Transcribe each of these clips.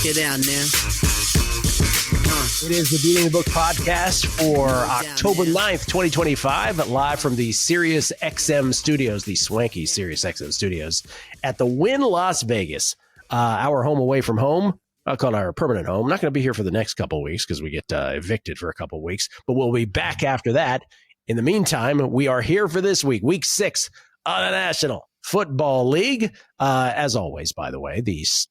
Check it out now. It is the Beating the Book podcast for October 9th, 2025, live from the Sirius XM studios, the swanky Sirius XM studios at the Wynn Las Vegas, our home away from home. I'll call it our permanent home. Not going to be here for the next couple of weeks because we get evicted for a couple of weeks, but we'll be back after that. In the meantime, we are here for this week, week 6 of the National Football League. As always, by the way, these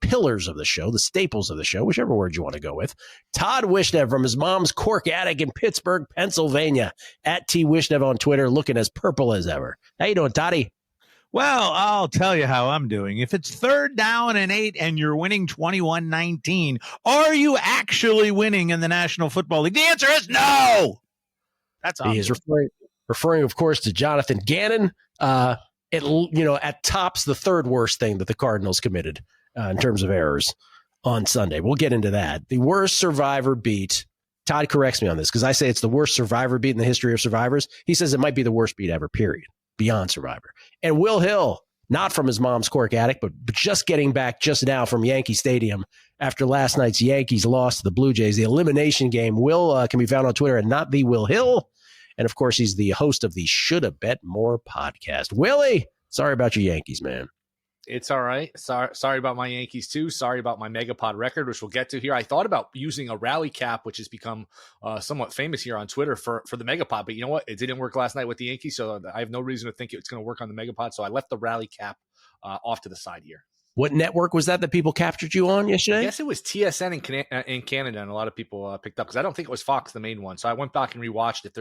pillars of the show, the staples of the show, whichever word you want to go with. Todd Wishnev from his mom's cork attic in Pittsburgh, Pennsylvania, at T Wishnev on Twitter, looking as purple as ever. How you doing, Toddy? Well, I'll tell you how I'm doing. If it's 3rd down and 8 and you're winning 21-19, are you actually winning in the National Football League? The answer is no. That's He is referring, of course, to Jonathan Gannon. At tops the third worst thing that the Cardinals committed in terms of errors on Sunday. We'll get into that. The worst Survivor beat. Todd corrects me on this because I say it's the worst Survivor beat in the history of Survivors. He says it might be the worst beat ever, period, beyond Survivor. And Will Hill, not from his mom's cork attic, but just getting back just now from Yankee Stadium after last night's Yankees loss to the Blue Jays, the elimination game. Will can be found on Twitter at not the Will Hill. And, of course, he's the host of the Shoulda Bet More podcast. Willie, sorry about your Yankees, man. It's all right. Sorry about my Yankees, too. Sorry about my MegaPod record, which we'll get to here. I thought about using a rally cap, which has become somewhat famous here on Twitter for the MegaPod. But you know what? It didn't work last night with the Yankees, so I have no reason to think it's going to work on the MegaPod. So I left the rally cap off to the side here. What network was that people captured you on yesterday? I guess it was TSN in Canada, and a lot of people picked up because I don't think it was Fox, the main one. So I went back and rewatched it.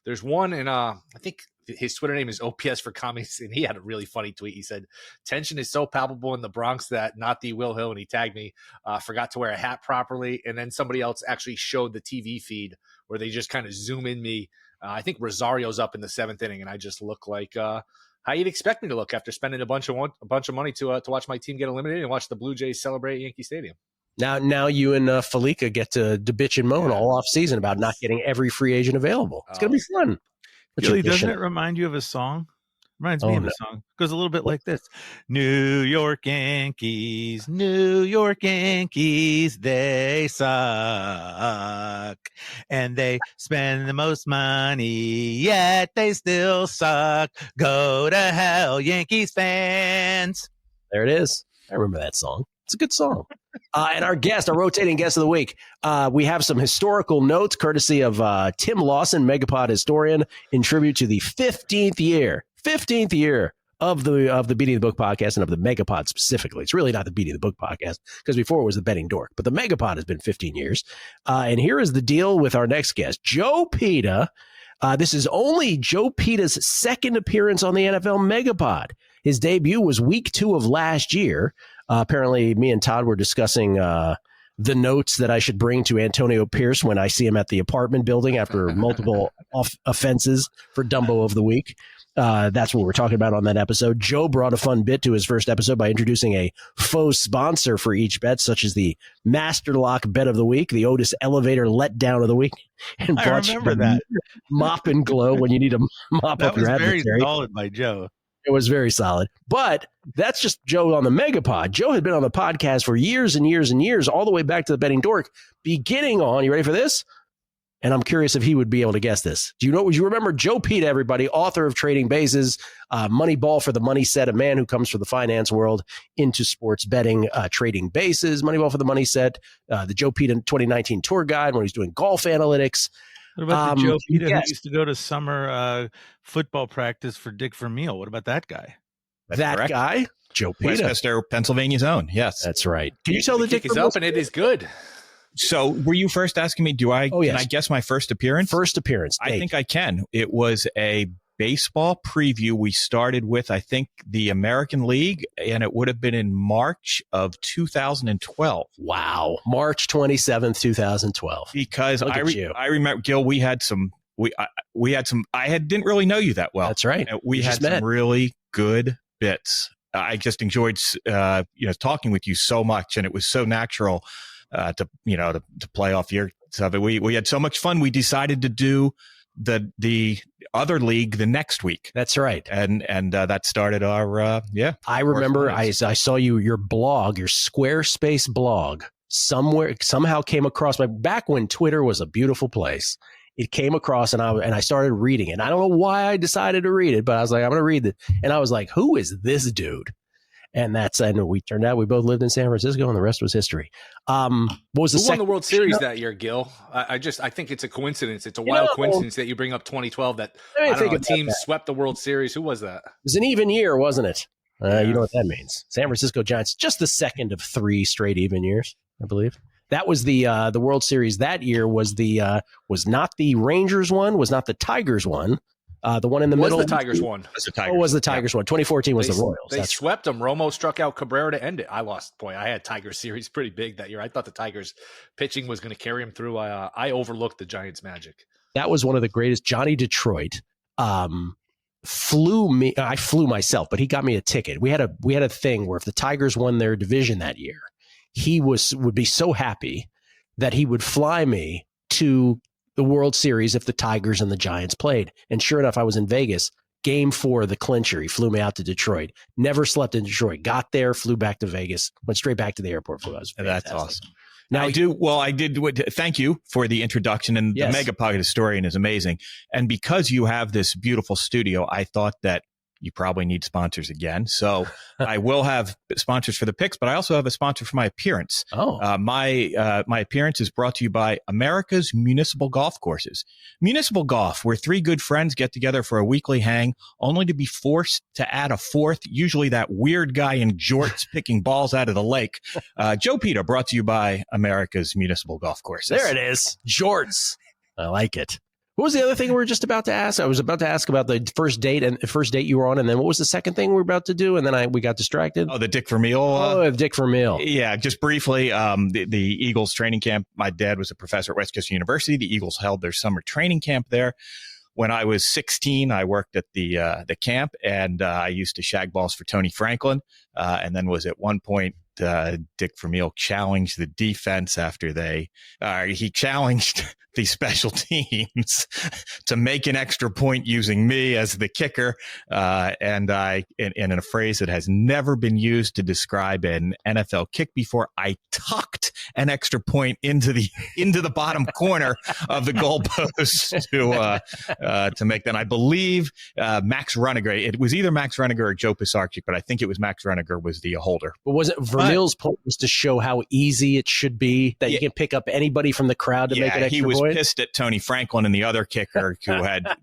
There's one, and I think his Twitter name is OPS for Commies, and he had a really funny tweet. He said, "Tension is so palpable in the Bronx that not the Will Hill," and he tagged me, forgot to wear a hat properly. And then somebody else actually showed the TV feed where they just kind of zoom in me. I think Rosario's up in the 7th inning, and I just look like how you'd expect me to look after spending a bunch of money to watch my team get eliminated and watch the Blue Jays celebrate at Yankee Stadium. Now you and Felica get to bitch and moan all off season about not getting every free agent available. It's going to be fun. Really, doesn't it remind you of a song? Reminds me of a song. It goes a little bit like this. New York Yankees, they suck. And they spend the most money, yet they still suck. Go to hell, Yankees fans. There it is. I remember that song. It's a good song. And our rotating guest of the week, we have some historical notes courtesy of Tim Lawson, Megapod historian, in tribute to the 15th year of the Beating the Book podcast and of the Megapod specifically. It's really not the Beating the Book podcast because before it was the Betting Dork, but the Megapod has been 15 years. And here is the deal with our next guest, Joe Peta. This is only Joe Peta's second appearance on the NFL Megapod. His debut was week 2 of last year. Apparently, me and Todd were discussing the notes that I should bring to Antonio Pierce when I see him at the apartment building after multiple offenses for Dumbo of the Week. That's what we're talking about on that episode. Joe brought a fun bit to his first episode by introducing a faux sponsor for each bet, such as the Master Lock Bet of the Week, the Otis Elevator Letdown of the Week, and I remember that Mop and Glow when you need to mop up your adversary. That was very solid by Joe. It was very solid. But that's just Joe on the Megapod. Joe had been on the podcast for years and years and years, all the way back to the Betting Dork, beginning on, you ready for this? And I'm curious if he would be able to guess this. Would you remember Joe Peta, everybody, author of Trading Bases, Moneyball for the Money Set, a man who comes from the finance world into sports betting, Trading Bases, Moneyball for the Money Set, the Joe Peta 2019 tour guide when he's doing golf analytics. What about the Joe Peta who used to go to summer football practice for Dick Vermeil? What about that guy? That guy? Joe Peta. Westchester, Pennsylvania's own. Yes. That's right. Can you tell the Dick is up and it is good. So were you first asking me, can I guess my first appearance? First appearance. I think I can. It was a baseball preview. We started with, I think, the American League, and it would have been in March of 2012. Wow. March 27th, 2012. Because I remember, Gill, we had some, I didn't really know you that well. That's right. We had some really good bits. I just enjoyed, talking with you so much, and it was so natural to play off your stuff. We had so much fun. We decided to do the other league the next week. That's right. And that started our I remember I saw your blog, your Squarespace blog, somehow came across back when Twitter was a beautiful place. It came across and I started reading it. And I don't know why I decided to read it, but I was like, I'm going to read it. And I was like, who is this dude? And we turned out we both lived in San Francisco, and the rest was history. What was Who won the World Series that year, Gill? I think it's a coincidence. It's a wild coincidence that you bring up 2012 that a team swept the World Series. Who was that? It was an even year, wasn't it? You know what that means. San Francisco Giants, just the second of 3 straight even years, I believe. That was the World Series that year was not the Rangers one, was not the Tigers one. The one in the middle. Was the Tigers one? Was the Tigers one? 2014 was the Royals. They swept them. Romo struck out Cabrera to end it. I lost the point. I had Tigers series pretty big that year. I thought the Tigers pitching was going to carry him through. I overlooked the Giants' magic. That was one of the greatest. Johnny Detroit flew me. I flew myself, but he got me a ticket. We had a thing where if the Tigers won their division that year, he would be so happy that he would fly me to the World Series if the Tigers and the Giants played. And sure enough, I was in Vegas, game 4, the clincher. He flew me out to Detroit. Never slept in Detroit. Got there, flew back to Vegas, went straight back to the airport. That's awesome. Now I did. Thank you for the introduction. And the MegaPod historian is amazing. And because you have this beautiful studio, I thought that you probably need sponsors again. So I will have sponsors for the picks, but I also have a sponsor for my appearance. My appearance is brought to you by America's Municipal Golf Courses. Municipal Golf, where 3 good friends get together for a weekly hang, only to be forced to add a fourth, usually that weird guy in jorts picking balls out of the lake. Joe Peta, brought to you by America's Municipal Golf Courses. There it is. Jorts. I like it. What was the other thing we were just about to ask? I was about to ask about the first date you were on, and then what was the second thing we were about to do? And then we got distracted. Oh, the Dick Vermeil. Dick Vermeil. Yeah, just briefly, the Eagles training camp. My dad was a professor at West Coast University. The Eagles held their summer training camp there. When I was 16, I worked at the camp, and I used to shag balls for Tony Franklin. And then was at one point Dick Vermeil challenged the defense after he challenged the special teams to make an extra point using me as the kicker. And I, in a phrase that has never been used to describe an NFL kick before, I tucked an extra point into the bottom corner of the goalpost to make that. I believe Max Runniger. It was either Max Runniger or Joe Pisarcik, but I think it was Max Runniger was the holder. But was it Vermeil's point was to show how easy it should be that you can pick up anybody from the crowd to make an extra point? He was pissed at Tony Franklin and the other kicker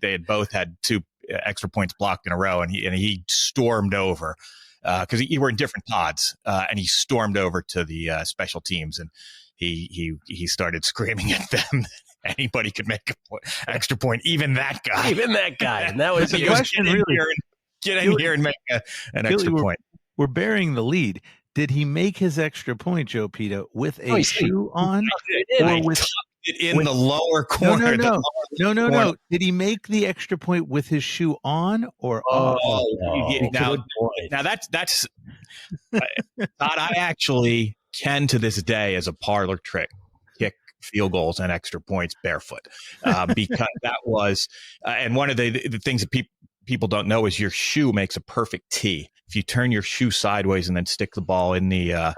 they had both had 2 extra points blocked in a row, and he stormed over because you were in different pods, and he stormed over to the special teams, and he started screaming at them. Anybody could make an extra point, even that guy. And that was the question. Get in here and make an extra point. We're bearing the lead. Did he make his extra point, Joe Peta, with a shoe on, or with in the lower corner? No. Did he make the extra point with his shoe on or off? Now that's Todd. I actually can to this day, as a parlor trick, kick field goals and extra points barefoot, because that was and one of the things that people don't know is your shoe makes a perfect T. If you turn your shoe sideways and then stick the ball in the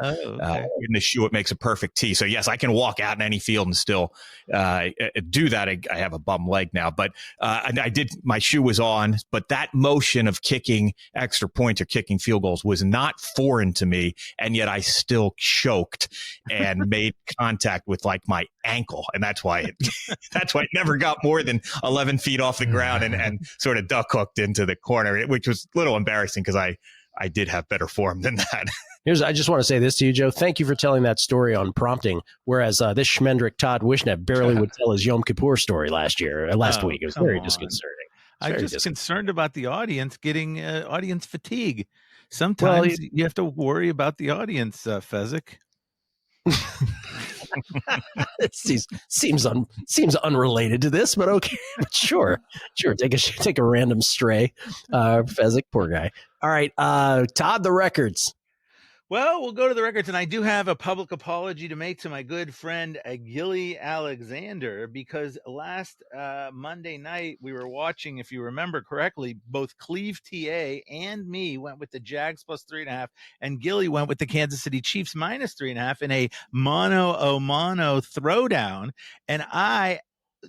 shoe, it makes a perfect T. So yes, I can walk out in any field and still do that. I have a bum leg now, but I did. My shoe was on, but that motion of kicking extra points or kicking field goals was not foreign to me, and yet I still choked and made contact with like my ankle, and that's why it never got more than 11 feet off the ground and sort of duck hooked into the corner, which was a little embarrassing because I did have better form than that. I just want to say this to you, Joe. Thank you for telling that story on prompting, whereas this Schmendrick Todd Wishnev barely would tell his Yom Kippur story last week. It was very disconcerting. I'm just concerned about the audience getting audience fatigue. Sometimes you have to worry about the audience, Fezzik. It seems unrelated to this, but okay. Sure. Take a random stray. Fezzik, poor guy. All right, Todd, the records. Well, we'll go to the records, and I do have a public apology to make to my good friend Gill Alexander, because last Monday night we were watching, if you remember correctly, both Cleve TA and me went with the Jags plus 3.5, and Gilly went with the Kansas City Chiefs minus 3.5 in a mono throwdown, and I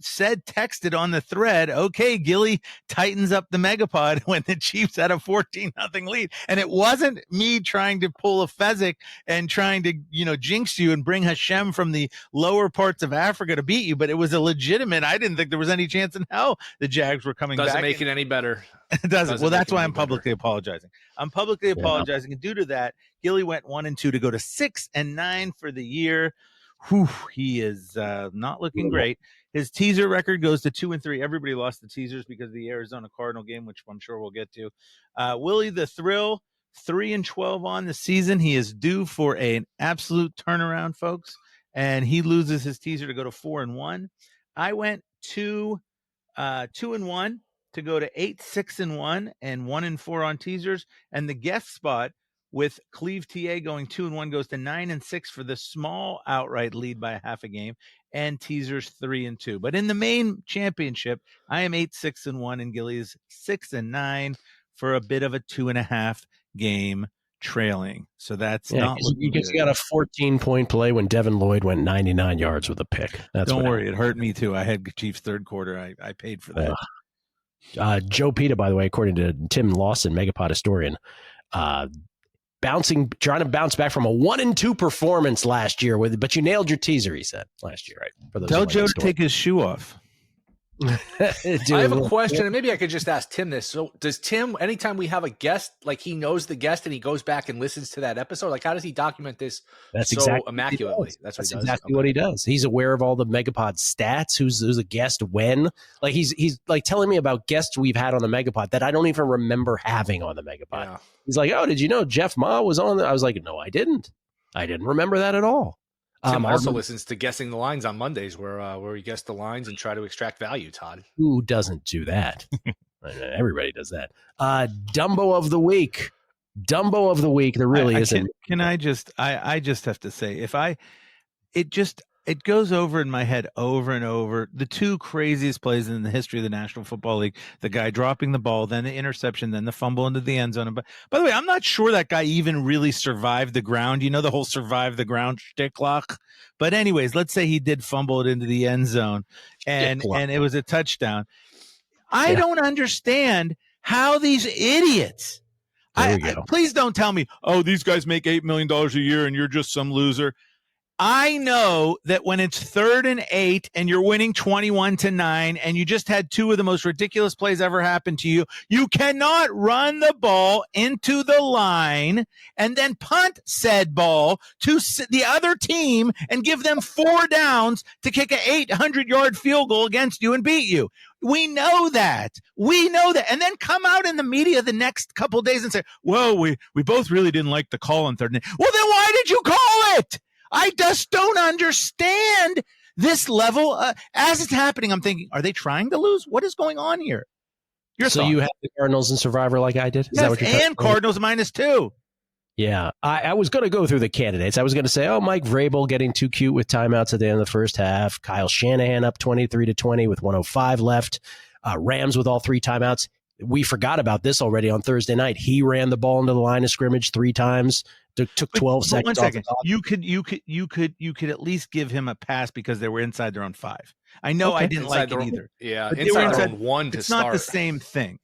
texted on the thread, okay, Gilly tightens up the Megapod when the Chiefs had a 14-0 lead. And it wasn't me trying to pull a Fezzik and trying to, jinx you and bring Hashem from the lower parts of Africa to beat you, but it was a legitimate, I didn't think there was any chance in hell the Jags were coming back. Doesn't make it any better. It doesn't. Well, that's why I'm publicly apologizing. I'm publicly apologizing. And due to that, Gilly went 1-2 to go to 6-9 for the year. Whew, he is not looking great. His teaser record goes to 2-3. Everybody lost the teasers because of the Arizona Cardinal game, which I'm sure we'll get to. Willie the Thrill, 3-12 on the season. He is due for an absolute turnaround, folks, and he loses his teaser to go to 4-1. I went 2-1 to go to 8-6-1 and 1-4 on teasers, and the guest spot with Cleve TA going 2-1 goes to 9-6 for the small outright lead by half a game, and teasers 3-2. But in the main championship, I am 8-6-1 and Gilly's 6-9 for a bit of a 2.5 game trailing. So that's not because you got a 14-point play when Devin Lloyd went 99 yards with a pick. Don't worry, it hurt me too. I had Chiefs third quarter. I paid for that. Joe Peta, by the way, according to Tim Lawson, Megapod historian, trying to bounce back from a 1-2 performance last year but you nailed your teaser, he said last year, right? Tell Joe to take his shoe off. I have a question, and maybe I could just ask Tim this. So does Tim, anytime we have a guest, like he knows the guest and he goes back and listens to that episode, like how does he document this immaculately? That's exactly what he does. He's aware of all the Megapod stats, who's a guest when. Like he's like telling me about guests we've had on the Megapod that I don't even remember having on the Megapod. Yeah. He's like, oh, did you know Jeff Ma was on I was like, no, I didn't remember that at all. Tim also listens to Guessing the Lines on Mondays where we guess the lines and try to extract value, Todd. Who doesn't do that? Everybody does that. Dumbo of the week. There really isn't. Can I just have to say, it goes over in my head over and over. The two craziest plays in the history of the National Football League, the guy dropping the ball, then the interception, then the fumble into the end zone. But by the way, I'm not sure that guy even really survived the ground. You know, the whole survive the ground shticklock. But anyways, let's say he did fumble it into the end zone and it was a touchdown. I don't understand how these idiots. Please don't tell me, oh, these guys make $8 million a year and you're just some loser. I know that when it's 3rd and 8 and you're winning 21-9 and you just had two of the most ridiculous plays ever happen to you, you cannot run the ball into the line and then punt said ball to the other team and give them 4 downs to kick an 800-yard field goal against you and beat you. We know that. And then come out in the media the next couple of days and say, well, we both really didn't like the call on 3rd and 8. Well, then why did you call it? I just don't understand this level. As it's happening, I'm thinking, are they trying to lose? What is going on here? So you have the Cardinals in Survivor like I did? Is that what you're and Cardinals -2. Yeah. I was going to go through the candidates. I was going to say, Mike Vrabel getting too cute with timeouts at the end of the first half. Kyle Shanahan up 23-20 with 105 left. Rams with all 3 timeouts. We forgot about this already on Thursday night. He ran the ball into the line of scrimmage 3 times. Took 12 seconds. 1 second. You could at least give him a pass because they were inside their own 5. I know I didn't like it either. Yeah, inside their own 1 to start. It's not the same thing.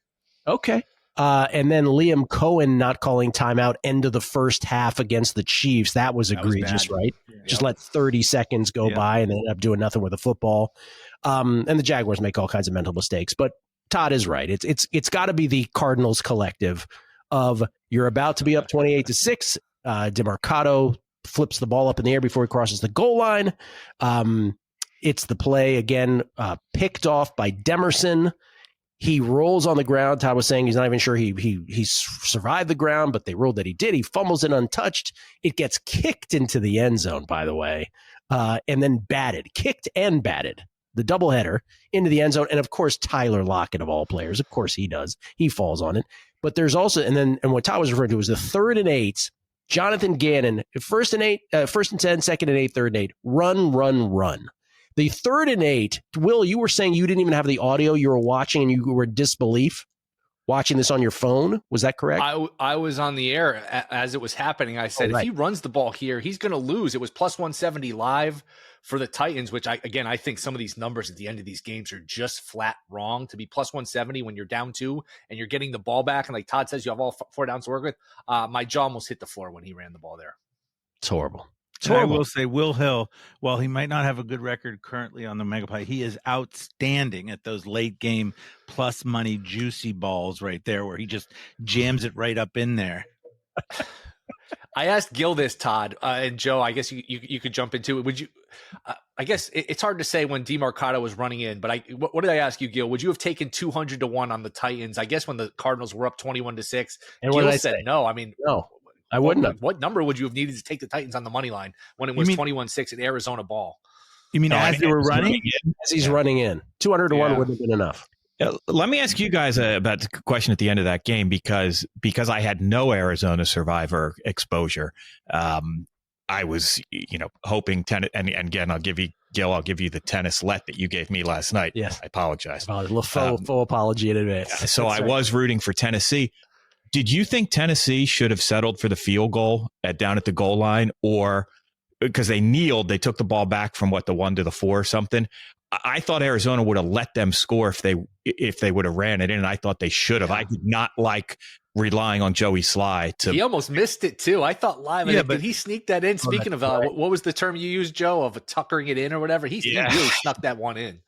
Okay. And then Liam Cohen not calling timeout end of the first half against the Chiefs. That was egregious, right? Yeah. Just let 30 seconds go by and they end up doing nothing with the football. And the Jaguars make all kinds of mental mistakes. But Todd is right. It's got to be the Cardinals collective of you're about to be up 28-6. DeMarcado flips the ball up in the air before he crosses the goal line. It's the play again, picked off by Demerson. He rolls on the ground. Todd was saying he's not even sure he survived the ground, but they ruled that he did. He fumbles it untouched. It gets kicked into the end zone, by the way, and then kicked and batted. The doubleheader into the end zone. And of course, Tyler Lockett of all players, of course he does. He falls on it. But there's also, and what Todd was referring to was the 3rd and 8. Jonathan Gannon, first and 10, second and 8, third and 8. Run. The 3rd and 8, Will, you were saying you didn't even have the audio. You were watching and you were in disbelief watching this on your phone. Was that correct? I was on the air as it was happening. I said, if he runs the ball here, he's going to lose. It was plus 170 live for the Titans, which I think some of these numbers at the end of these games are just flat wrong. To be plus 170 when you're down 2 and you're getting the ball back, and like Todd says, you have all 4 downs to work with. My jaw almost hit the floor when he ran the ball there. It's horrible. And I will say, Will Hill, while he might not have a good record currently on the MegaPod, he is outstanding at those late game plus money juicy balls right there, where he just jams it right up in there. I asked Gill this, Todd, and Joe. I guess you could jump into it. Would you? I guess it's hard to say when DeMarcado was running in, but what did I ask you, Gill? Would you have taken 200-1 on the Titans? I guess when the Cardinals were up 21-6, and Gill said no. I mean, no. I wouldn't have. What number would you have needed to take the Titans on the money line when it was 21-6 at Arizona ball? You mean as they were running? As he's running in. 200-1 wouldn't have been enough. Let me ask you guys about the question at the end of that game, because I had no Arizona Survivor exposure. I was, hoping tennis, and again, I'll give you, Gill, the tennis let that you gave me last night. Yes. I apologize. A little full apology in advance. So I was rooting for Tennessee. Did you think Tennessee should have settled for the field goal down at the goal line, or because they kneeled, they took the ball back from the 1 to the 4 or something? I thought Arizona would have let them score if they would have ran it in, and I thought they should have. I did not like relying on Joey Sly to. He almost missed it too. I thought live. Yeah, but did he sneak that in? Speaking of, what was the term you used, Joe, of tuckering it in or whatever? He really snuck that one in.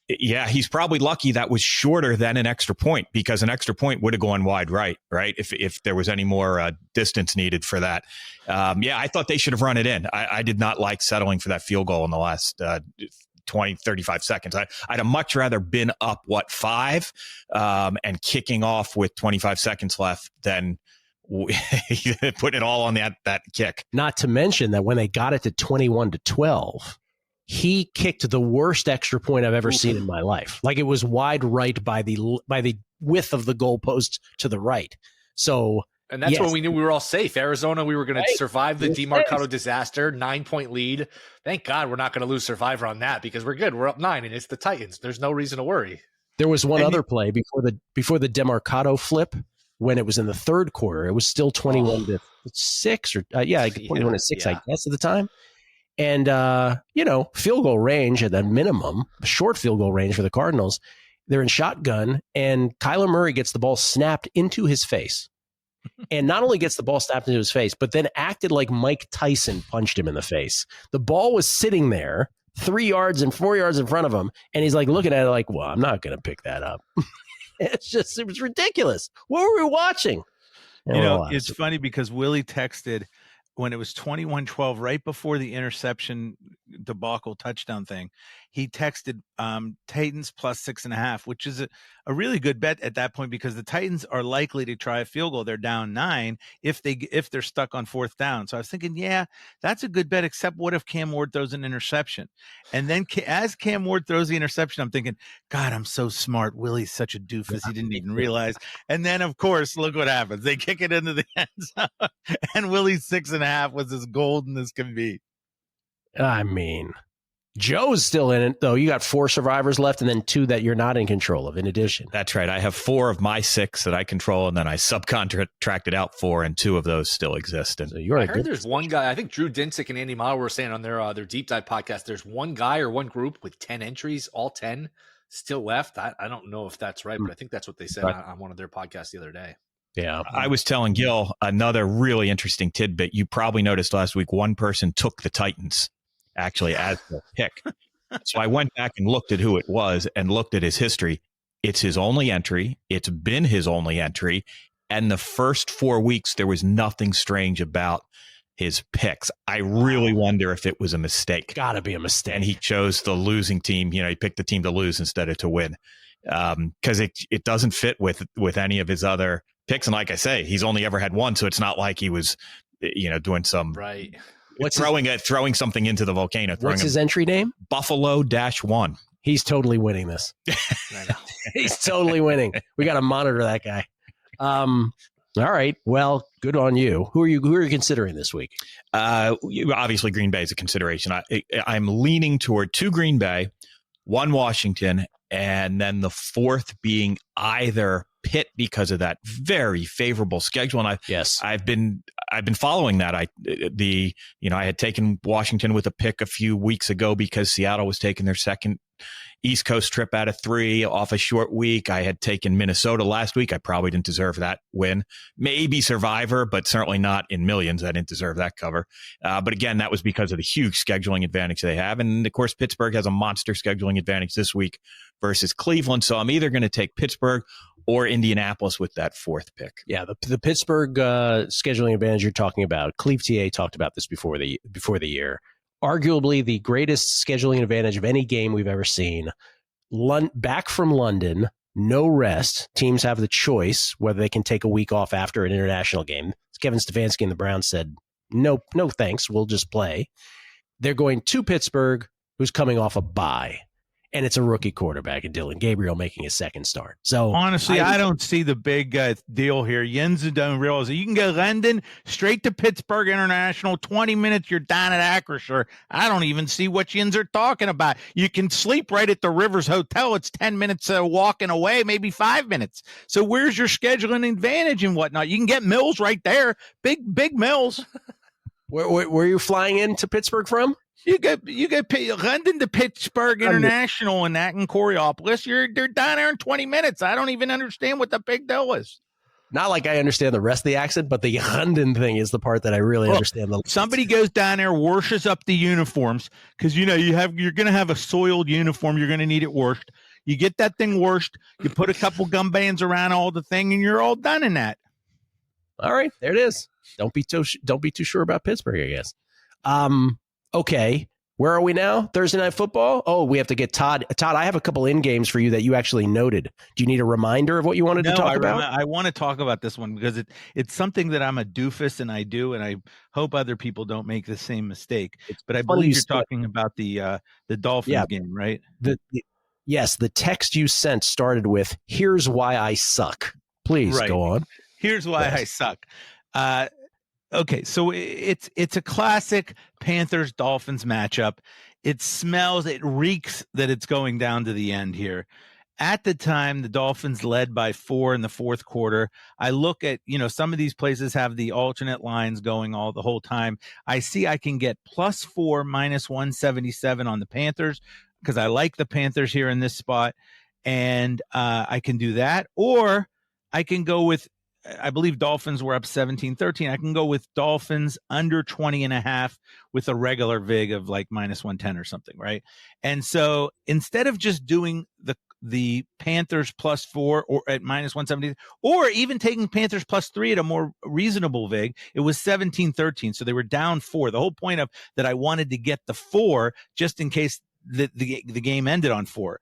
Yeah, he's probably lucky that was shorter than an extra point, because an extra point would have gone wide right? If there was any more distance needed for that. I thought they should have run it in. I did not like settling for that field goal in the last 20, 35 seconds. I'd have much rather been up 5 and kicking off with 25 seconds left than putting it all on that kick. Not to mention that when they got it to 21-12, he kicked the worst extra point I've ever seen in my life. Like, it was wide right by the width of the goalpost to the right. So, and that's when we knew we were all safe. Arizona, we were going to survive the DeMarcado disaster, 9-point lead. Thank God we're not going to lose Survivor on that, because we're good. We're up 9 and it's the Titans. There's no reason to worry. There was one other play before the DeMarcado flip when it was in the third quarter. It was still 21-6 or 21-6, I guess, at the time. And, field goal range at the minimum, short field goal range for the Cardinals. They're in shotgun, and Kyler Murray gets the ball snapped into his face. And not only gets the ball snapped into his face, but then acted like Mike Tyson punched him in the face. The ball was sitting there 3 yards and 4 yards in front of him. And he's like looking at it like, well, I'm not going to pick that up. It was ridiculous. What were we watching? It's funny because Willie texted when it was 21-12, right before the interception debacle touchdown thing. He texted Titans plus 6.5, which is a really good bet at that point, because the Titans are likely to try a field goal. They're down 9 if they're stuck on 4th down. So I was thinking, yeah, that's a good bet, except what if Cam Ward throws an interception? And then as Cam Ward throws the interception, I'm thinking, God, I'm so smart. Willie's such a doofus. He didn't even realize. And then, of course, look what happens. They kick it into the end zone, and Willie's 6.5 was as golden as can be. I mean, Joe's still in it, though. You got 4 survivors left and then 2 that you're not in control of in addition. That's right. I have 4 of my 6 that I control, and then I subcontracted out 4, and 2 of those still exist. And so I heard there's one guy, I think Drew Dinsick and Andy Mauer were saying on their Deep Dive podcast, there's one guy or one group with 10 entries, all 10 still left. I don't know if that's right, but I think that's what they said on one of their podcasts the other day. Yeah. I was telling Gill another really interesting tidbit. You probably noticed last week one person took the Titans actually as the pick. So I went back and looked at who it was and looked at his history. It's his only entry. It's been his only entry. And the first 4 weeks, there was nothing strange about his picks. I really wonder if it was a mistake. Gotta be a mistake. And he chose the losing team. He picked the team to lose instead of to win. Because it doesn't fit with any of his other picks. And like I say, he's only ever had one. So it's not like he was, doing some right. Throwing something into the volcano. What's his entry name? Buffalo-1. He's totally winning this. He's totally winning. We got to monitor that guy. All right. Well, good on you. Who are you considering this week? Obviously, Green Bay is a consideration. I'm leaning toward 2 Green Bay, 1 Washington, and then the 4th being either Pitt because of that very favorable schedule. And I've been following that. I had taken Washington with a pick a few weeks ago because Seattle was taking their second East Coast trip out of 3 off a short week. I had taken Minnesota last week. I probably didn't deserve that win. Maybe survivor, but certainly not in millions. I didn't deserve that cover. But again, that was because of the huge scheduling advantage they have. And of course, Pittsburgh has a monster scheduling advantage this week versus Cleveland. So I'm either going to take Pittsburgh or Indianapolis with that 4th pick. Yeah, the Pittsburgh scheduling advantage you're talking about. Cleve TA talked about this before the year. Arguably the greatest scheduling advantage of any game we've ever seen. Back from London, no rest. Teams have the choice whether they can take a week off after an international game. Kevin Stefanski and the Browns said, no thanks, we'll just play. They're going to Pittsburgh, who's coming off a bye. And it's a rookie quarterback and Dylan Gabriel making his second start. So honestly, I don't see the big deal here. Jens don't realize that you can go London straight to Pittsburgh International, 20 minutes, you're down at Acrisure. I don't even see what Jens are talking about. You can sleep right at the Rivers Hotel. It's 10 minutes walking away, maybe 5 minutes. So where's your scheduling advantage and whatnot? You can get Mills right there. Big Mills. Where are you flying into Pittsburgh from? You go London to Pittsburgh International and that in Coriopolis. They're down there in 20 minutes. I don't even understand what the big deal is. Not like I understand the rest of the accent, but the London thing is the part that I really understand. Somebody goes down there, washes up the uniforms because you're going to have a soiled uniform. You're going to need it washed. You get that thing washed. You put a couple gum bands around all the thing, and you're all done in that. All right, there it is. Don't be too sure about Pittsburgh, I guess. Okay, where are we now? Thursday Night Football? Oh, we have to get Todd. Todd, I have a couple in games for you that you actually noted. Do you need a reminder of what you wanted to talk about? I want to talk about this one because it's something that I'm a doofus and I do, and I hope other people don't make the same mistake. But I believe you're talking about the Dolphins game, right? Yes, the text you sent started with, "Here's why I suck." Please go on. Here's why I suck. Okay, so it's a classic Panthers-Dolphins matchup. It reeks that it's going down to the end here. At the time, the Dolphins led by 4 in the 4th quarter. I look at, some of these places have the alternate lines going the whole time. I see I can get +4, -177 on the Panthers because I like the Panthers here in this spot. And I can do that. Or I can go with, I believe Dolphins were up 17-13. I can go with Dolphins under 20.5 with a regular VIG of like -110 or something, right? And so instead of just doing the Panthers +4 or at -170, or even taking Panthers +3 at a more reasonable VIG, it was 17-13. So they were down 4. The whole point of that, I wanted to get the 4 just in case the game ended on 4.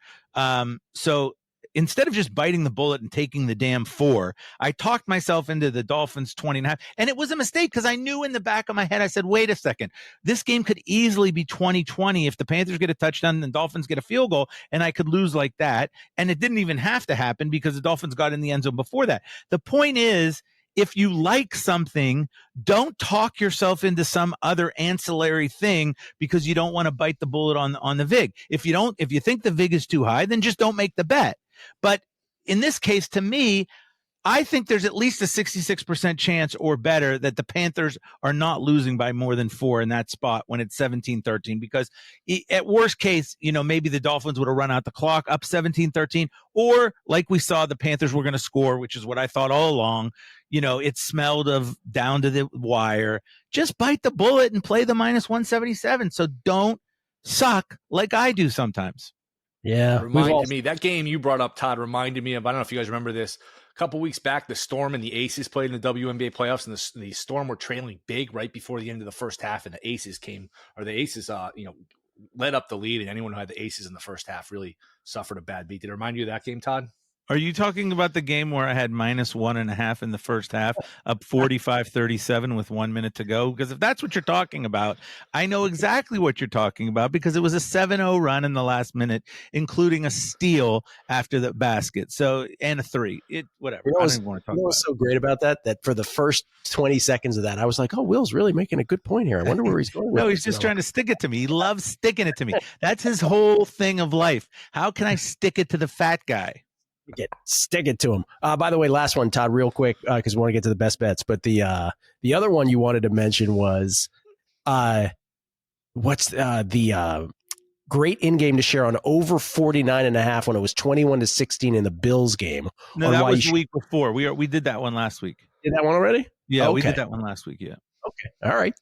So instead of just biting the bullet and taking the damn 4, I talked myself into the Dolphins 20.5. And it was a mistake because I knew in the back of my head, I said, wait a second, this game could easily be 20-20 if the Panthers get a touchdown and the Dolphins get a field goal, and I could lose like that. And it didn't even have to happen because the Dolphins got in the end zone before that. The point is, if you like something, don't talk yourself into some other ancillary thing because you don't want to bite the bullet on the VIG. If you think the VIG is too high, then just don't make the bet. But in this case, to me, I think there's at least a 66% chance or better that the Panthers are not losing by more than 4 in that spot when it's 17-13, because at worst case, maybe the Dolphins would have run out the clock up 17-13, or like we saw, the Panthers were going to score, which is what I thought all along. It smelled of down to the wire. Just bite the bullet and play the -177. So don't suck like I do sometimes. Yeah. Reminded me, that game you brought up, Todd, reminded me of, I don't know if you guys remember this, a couple weeks back, the Storm and the Aces played in the WNBA playoffs, and the Storm were trailing big right before the end of the first half, and the Aces led up the lead, and anyone who had the Aces in the first half really suffered a bad beat. Did it remind you of that game, Todd? Are you talking about the game where I had -1.5 in the first half, up 45-37 with 1 minute to go? Because if that's what you're talking about, I know exactly what you're talking about because it was a 7-0 run in the last minute, including a steal after the basket. So, and a 3. Whatever. I don't even want to talk about it. What's so great about that? That for the first 20 seconds of that, I was like, oh, Will's really making a good point here. I wonder where he's going with No, this. he's just trying to stick it to me. He loves sticking it to me. That's his whole thing of life. How can I stick it to the fat guy? Stick it to him. By the way, last one, Todd, real quick, because we want to get to the best bets. But the other one you wanted to mention was what's the great in-game to share on over 49.5 when it was 21-16 in the Bills game. No, that was the week before. We did that one last week. Did that one already? Yeah, okay. We did that one last week. Yeah. Okay. All right.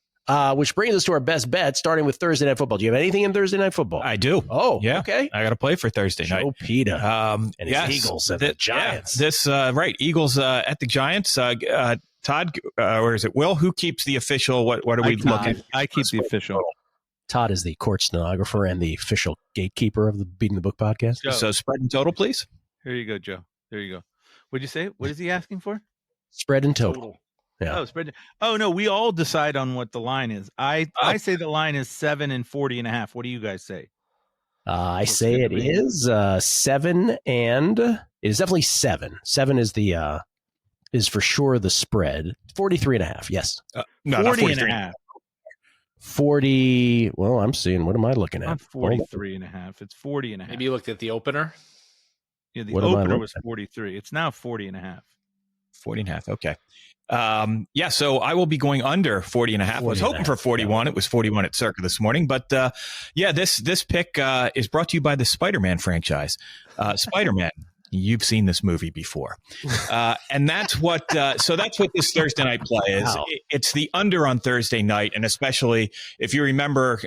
Which brings us to our best bet, starting with Thursday Night Football. Do you have anything in Thursday Night Football? I do. Oh, yeah. Okay. I got to play for Thursday night. Joe Peta and his Eagles at the Giants. Right. Eagles at the Giants. Todd, or is it Will? Who keeps the official? What are we looking? I keep the official. Todd is the court stenographer and the official gatekeeper of the Beating the Book podcast. Joe. So spread and total, please. Here you go, Joe. There you go. What'd you say? What is he asking for? Spread and total. Yeah. Oh, spread. Oh no, we all decide on what the line is. I say the line is 7 and 40.5. What do you guys say? I say it is 7, and it is definitely 7. 7 is the is for sure the spread. 43.5. Yes. No, 40.5. 40. Well, I'm seeing. What am I looking at? Not 43.5. It's 40.5. Maybe you looked at the opener. Yeah, the opener was 43. It's now 40.5. 40.5. Okay. So I will be going under 40.5. I was hoping for 41. It was 41 at Circa this morning. But this pick is brought to you by the Spider-Man franchise. Spider-Man. You've seen this movie before. And that's what this Thursday night play is. Wow. It's the under on Thursday night. And especially if you remember,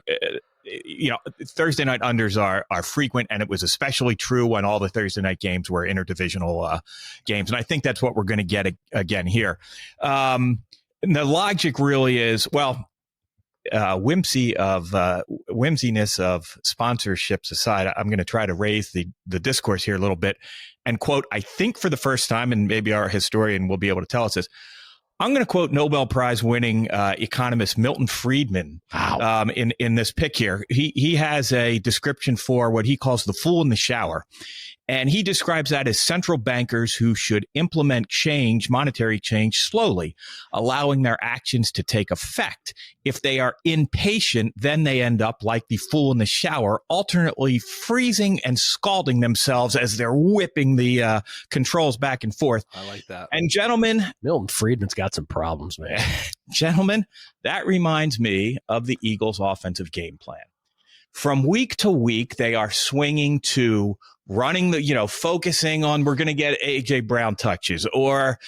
Thursday night unders are frequent, and it was especially true when all the Thursday night games were interdivisional games. And I think that's what we're going to get again here. And the logic really is, whimsiness of sponsorships aside, I'm going to try to raise the discourse here a little bit and quote, I think for the first time, and maybe our historian will be able to tell us this, I'm going to quote Nobel Prize winning economist Milton Friedman in this pick here. He has a description for what he calls the fool in the shower. And he describes that as central bankers who should implement monetary change slowly, allowing their actions to take effect. If they are impatient, then they end up like the fool in the shower, alternately freezing and scalding themselves as they're whipping the controls back and forth. I like that. And gentlemen, Milton Friedman's got some problems, man. Gentlemen, that reminds me of the Eagles' offensive game plan. From week to week, they are swinging to running focusing on we're going to get A.J. Brown touches, or,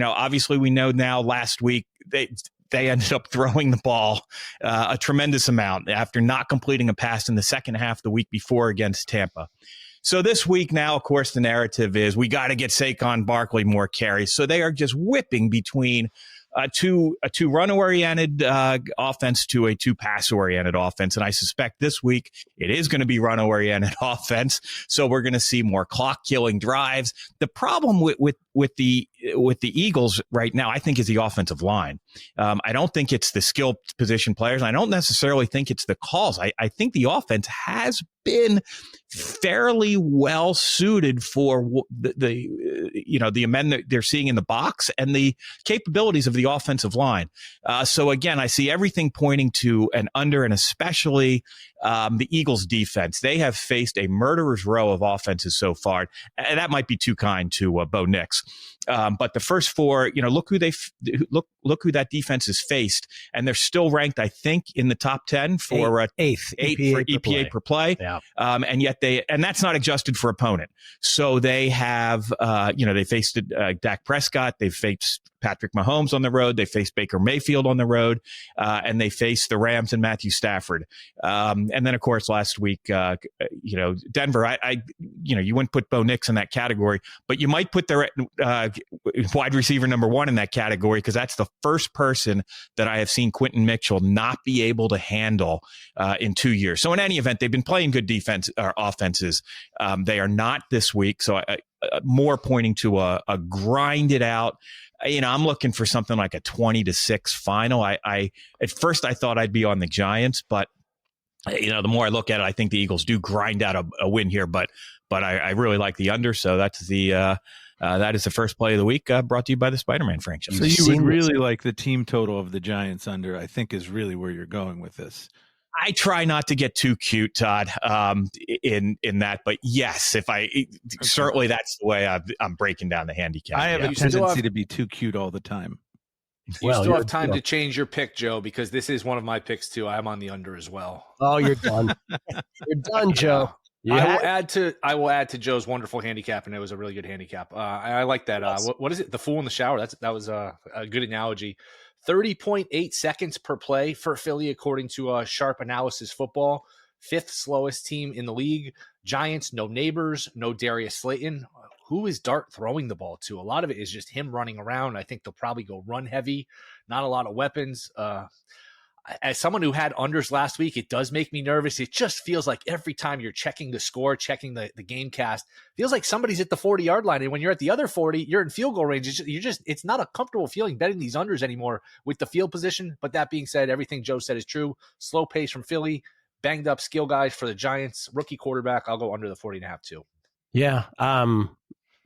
obviously we know now last week they ended up throwing the ball a tremendous amount after not completing a pass in the second half the week before against Tampa. So this week now, of course, the narrative is we got to get Saquon Barkley more carries. So they are just whipping between a two run-oriented offense to a two pass-oriented offense. And I suspect this week it is going to be run-oriented offense. So we're going to see more clock-killing drives. The problem with the Eagles right now, I think, is the offensive line. I don't think it's the skilled position players. I don't necessarily think it's the calls. I think the offense has been fairly well suited for the amendment they're seeing in the box and the capabilities of the offensive line. So again, I see everything pointing to an under, and especially the Eagles defense. They have faced a murderer's row of offenses so far, and that might be too kind to Bo Nix. But the first four, look who that defense has faced, and they're still ranked, I think, in the top 10 for eighth for EPA per play. Yeah. And yet and that's not adjusted for opponent. So they have, they faced Dak Prescott. They've faced Patrick Mahomes on the road. They face Baker Mayfield on the road, and they face the Rams and Matthew Stafford. And then, of course, last week, Denver. You wouldn't put Bo Nix in that category, but you might put their wide receiver number 1 in that category, because that's the first person that I have seen Quentin Mitchell not be able to handle in 2 years. So in any event, they've been playing good defense or offenses. They are not this week. So more pointing to a grinded out. I'm looking for something like a 20-6 final. I at first I thought I'd be on the Giants, but the more I look at it, I think the Eagles do grind out a win here. But I really like the under. So that's that is the first play of the week, brought to you by the Spider-Man franchise. So you would really like the team total of the Giants under, I think, is really where you're going with this. I try not to get too cute, Todd, in that, but yes, certainly that's the way I'm breaking down the handicap. I have a tendency to be too cute all the time. You still have time to change your pick, Joe, because this is one of my picks too. I'm on the under as well. Oh, you're done. You're done, Joe. I will add to Joe's wonderful handicap, and it was a really good handicap. I like that. What is it? The fool in the shower. That was a good analogy. 30.8 seconds per play for Philly, according to Sharp Analysis Football. 5th slowest team in the league. Giants, no Neighbors, no Darius Slayton. Who is Dart throwing the ball to? A lot of it is just him running around. I think they'll probably go run heavy. Not a lot of weapons. As someone who had unders last week, it does make me nervous. It just feels like every time you're checking the score, checking the game cast, feels like somebody's at the 40-yard line. And when you're at the other 40, you're in field goal range. It's not a comfortable feeling betting these unders anymore with the field position. But that being said, everything Joe said is true. Slow pace from Philly, banged up skill guys for the Giants, rookie quarterback. I'll go under the 40.5 too. Yeah.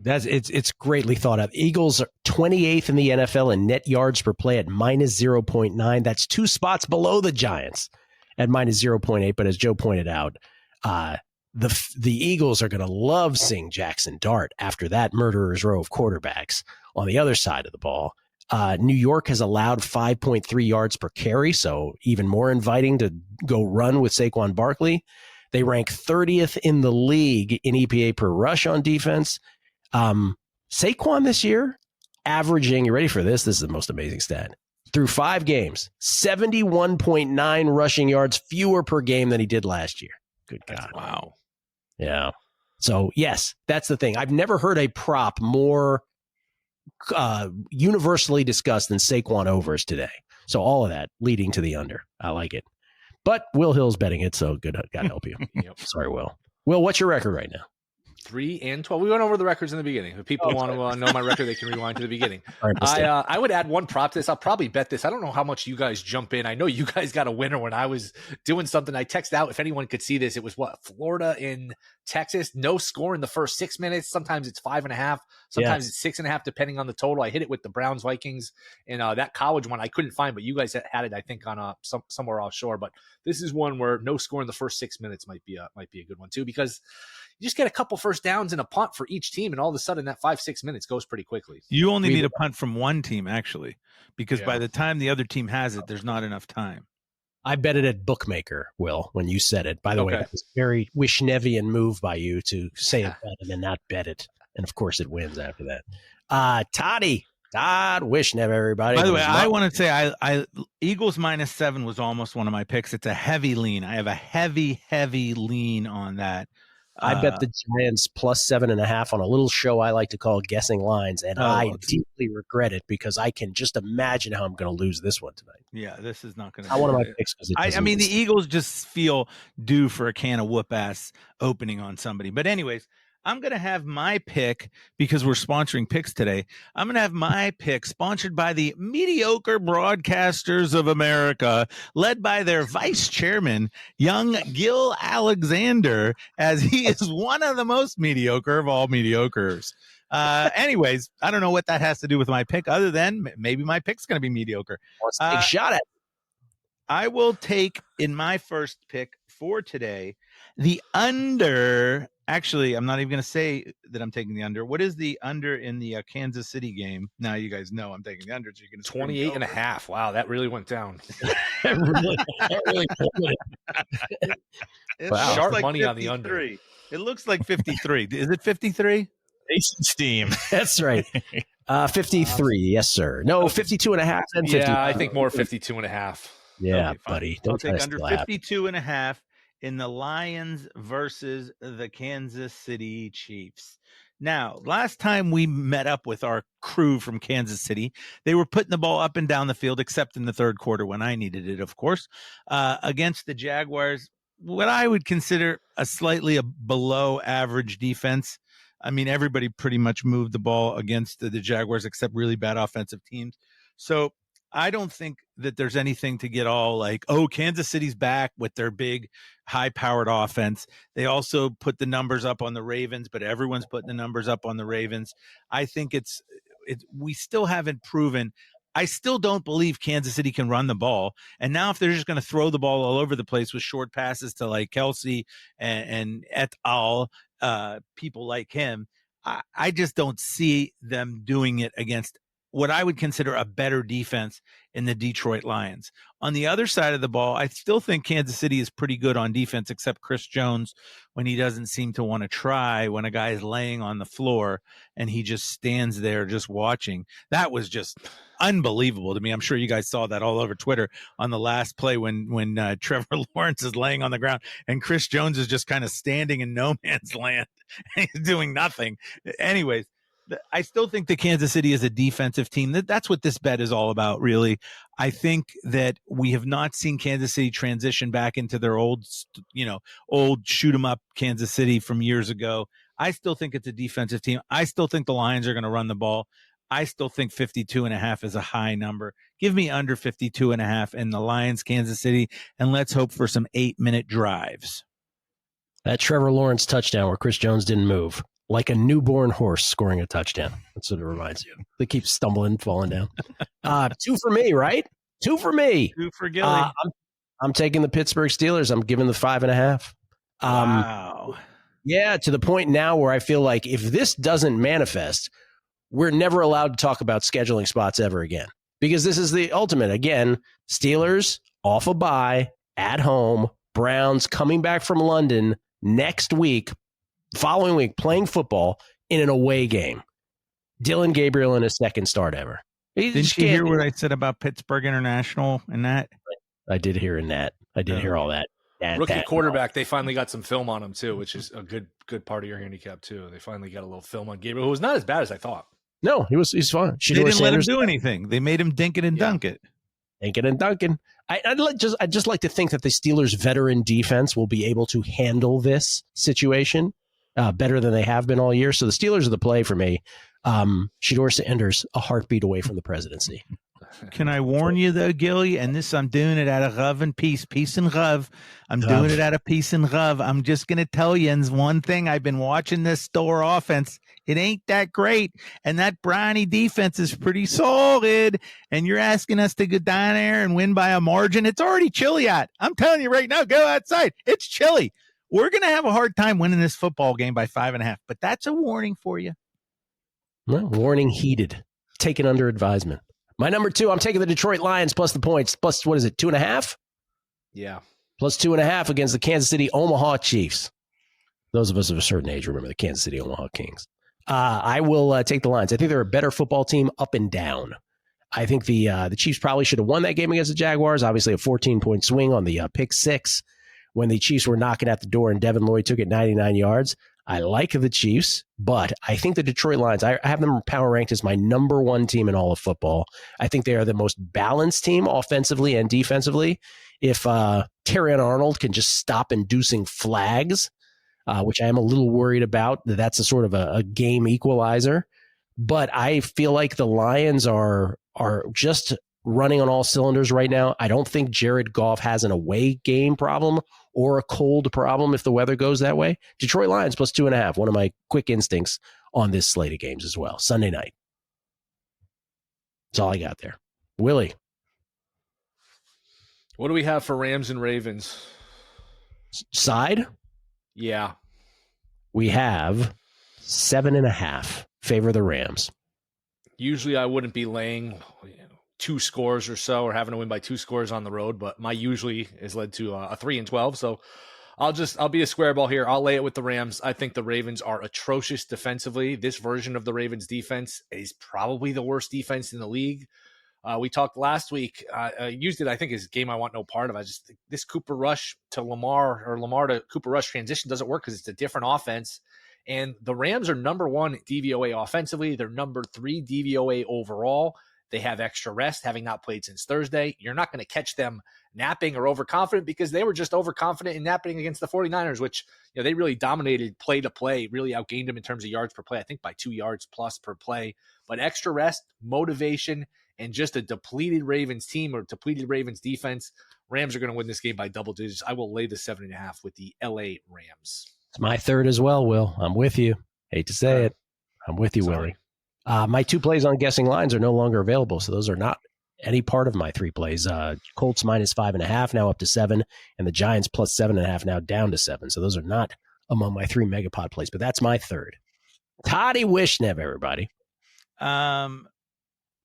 It's greatly thought of. Eagles are 28th in the NFL in net yards per play at -0.9. That's 2 spots below the Giants at -0.8. But as Joe pointed out, the Eagles are going to love seeing Jackson Dart after that murderer's row of quarterbacks on the other side of the ball. New York has allowed 5.3 yards per carry, so even more inviting to go run with Saquon Barkley. They rank 30th in the league in EPA per rush on defense. Saquon this year, averaging, you ready for this? This is the most amazing stat. Through 5 games, 71.9 rushing yards fewer per game than he did last year. Good God. Wow. Yeah. So, yes, that's the thing. I've never heard a prop more universally discussed than Saquon overs today. So all of that leading to the under. I like it. But Will Hill's betting it, so good. God help you. Yep. Sorry, Will. Will, what's your record right now? 3-12. We went over the records in the beginning. If people want to know my record, they can rewind to the beginning. Right, I would add one prop to this. I'll probably bet this. I don't know how much you guys jump in. I know you guys got a winner when I was doing something. I texted out if anyone could see this. It was Florida in Texas. No score in the first 6 minutes. Sometimes it's 5.5. Sometimes it's 6.5, depending on the total. I hit it with the Browns Vikings, and that college one I couldn't find, but you guys had it, I think, on somewhere offshore. But this is one where no score in the first 6 minutes might be a good one too, because you just get a couple first downs and a punt for each team, and all of a sudden that 5-6 minutes goes pretty quickly. You only need a punt from one team, actually, because by the time the other team has it, there's not enough time. I bet it at Bookmaker, Will, when you said it. By the way, that was a very Wishnevian move by you to say it bet it and not bet it. And, of course, it wins after that. Todd Wishnev, everybody. By the way, I want to say I Eagles -7 was almost one of my picks. It's a heavy lean. I have a heavy lean on that. I bet the Giants +7.5 on a little show I like to call Guessing Lines, and I deeply regret it because I can just imagine how I'm going to lose this one tonight. Yeah, this is not going to. I one of my picks. I mean, the Eagles just feel due for a can of whoop ass opening on somebody. But anyways, I'm going to have my pick because we're sponsoring picks today. I'm going to have my pick sponsored by the Mediocre Broadcasters of America, led by their vice chairman, young Gill Alexander, as he is one of the most mediocre of all mediocres. Anyways, I don't know what that has to do with my pick other than maybe my pick's going to be mediocre. Let's take a shot at it. I will take in my first pick for today the under. Actually, I'm not even going to say that I'm taking the under. What is the under in the Kansas City game? Now you guys know I'm taking the under. So you're going to 28.5. Wow, that really went down. Wow. Sharp like money 53. On the under. It looks like 53. Is it 53? Steam. That's right. 53. Yes, sir. No, 52 and a half. And 50. Yeah, I think more 52 and a half. Yeah, Okay, fine. buddy. I'll Don't try take to under steal half. 52 and a half in the Lions versus the Kansas City Chiefs. Now, last time we met up with our crew from Kansas City, they were putting the ball up and down the field, except in the third quarter when I needed it, of course, against the Jaguars. What I would consider a slightly below average defense. I mean, everybody pretty much moved the ball against the Jaguars, except really bad offensive teams. So I don't think that there's anything to get all like, oh, Kansas City's back with their big, high-powered offense. They also put the numbers up on the Ravens, but everyone's putting the numbers up on the Ravens. I think it's we still haven't proven. I still don't believe Kansas City can run the ball. And now if they're just going to throw the ball all over the place with short passes to like Kelsey and et al., people like him, I just don't see them doing it against what I would consider a better defense in the Detroit Lions. On the other side of the ball, I still think Kansas City is pretty good on defense, except Chris Jones when he doesn't seem to want to try when a guy is laying on the floor and he just stands there just watching. That was just unbelievable to me. I'm sure you guys saw that all over Twitter on the last play when Trevor Lawrence is laying on the ground and Chris Jones is just kind of standing in no man's land. He's doing nothing. Anyways, I still think that Kansas City is a defensive team. That's what this bet is all about, really. I think that we have not seen Kansas City transition back into their old shoot 'em up Kansas City from years ago. I still think it's a defensive team. I still think the Lions are going to run the ball. I still think 52 and a half is a high number. Give me under 52 and a half in the Lions, Kansas City, and let's hope for some 8-minute drives. That Trevor Lawrence touchdown where Chris Jones didn't move. Like a newborn horse scoring a touchdown. That's what it reminds you of. They keep stumbling, falling down. 2 for me, right? 2 for me. 2 for Gilly. I'm taking the Pittsburgh Steelers. I'm giving the 5.5. Wow. Yeah, to the point now where I feel like if this doesn't manifest, we're never allowed to talk about scheduling spots ever again. Because this is the ultimate. Again, Steelers off a bye, at home, Browns coming back from London next week, following week, playing football in an away game. Dylan Gabriel in his second start ever. Didn't you hear what I said about Pittsburgh International and that? I did hear in that. I did hear all that. Rookie quarterback, they finally got some film on him too, which is a good part of your handicap too. They finally got a little film on Gabriel, who was not as bad as I thought. No, he's fine. They didn't let him do anything. They made him dink it and dunk it. Dink it and Duncan. I'd just like to think that the Steelers' veteran defense will be able to handle this situation better than they have been all year. So the Steelers are the play for me. Shedeur Sanders, a heartbeat away from the presidency. Can I warn you though, Gilly? And this, I'm doing it out of love and peace and love. I'm doing it out of peace and love. I'm just going to tell you, and one thing, I've been watching this Store offense. It ain't that great. And that Brownie defense is pretty solid. And you're asking us to go down there and win by a margin. It's already chilly out. I'm telling you right now, go outside. It's chilly. We're going to have a hard time winning this football game by 5.5. But that's a warning for you. Well, warning heeded. Taken under advisement. My number 2, I'm taking the Detroit Lions plus the points. Plus, what is it, 2.5? Yeah. Plus 2.5 against the Kansas City Omaha Chiefs. Those of us of a certain age remember the Kansas City Omaha Kings. I will take the Lions. I think they're a better football team up and down. I think the Chiefs probably should have won that game against the Jaguars. Obviously, a 14-point swing on the pick 6 when the Chiefs were knocking at the door and Devin Lloyd took it 99 yards. I like the Chiefs, but I think the Detroit Lions, I have them power ranked as my number 1 team in all of football. I think they are the most balanced team offensively and defensively. If Terrion Arnold can just stop inducing flags, which I am a little worried about, that's a sort of a game equalizer. But I feel like the Lions are just running on all cylinders right now. I don't think Jared Goff has an away game problem or a cold problem if the weather goes that way. Detroit Lions plus 2.5. One of my quick instincts on this slate of games as well. Sunday night. That's all I got there. Willie. What do we have for Rams and Ravens? Side? Yeah. We have 7.5. Favor the Rams. Usually I wouldn't be laying 2 scores or so, or having to win by 2 scores on the road, but my usually has led to a 3-12. So I'll be a square ball here. I'll lay it with the Rams. I think the Ravens are atrocious defensively. This version of the Ravens defense is probably the worst defense in the league. We talked last week. I used it, I think, as a game I want no part of. I just think this Cooper Rush to Lamar or Lamar to Cooper Rush transition doesn't work because it's a different offense. And the Rams are number 1 DVOA offensively. They're number 3 DVOA overall. They have extra rest, having not played since Thursday. You're not going to catch them napping or overconfident because they were just overconfident in napping against the 49ers, which they really dominated play to play, really outgained them in terms of yards per play, I think by 2 yards plus per play. But extra rest, motivation, and just a depleted Ravens team or depleted Ravens defense, Rams are going to win this game by double digits. I will lay the 7.5 with the LA Rams. It's my third as well, Will. I'm with you. Hate to say it. I'm with you, Willie. My 2 plays on guessing lines are no longer available, so those are not any part of my 3 plays. Colts minus 5.5, now up to 7, and the Giants plus 7.5, now down to 7. So those are not among my 3 megapod plays, but that's my third. Toddy Wishnev, everybody.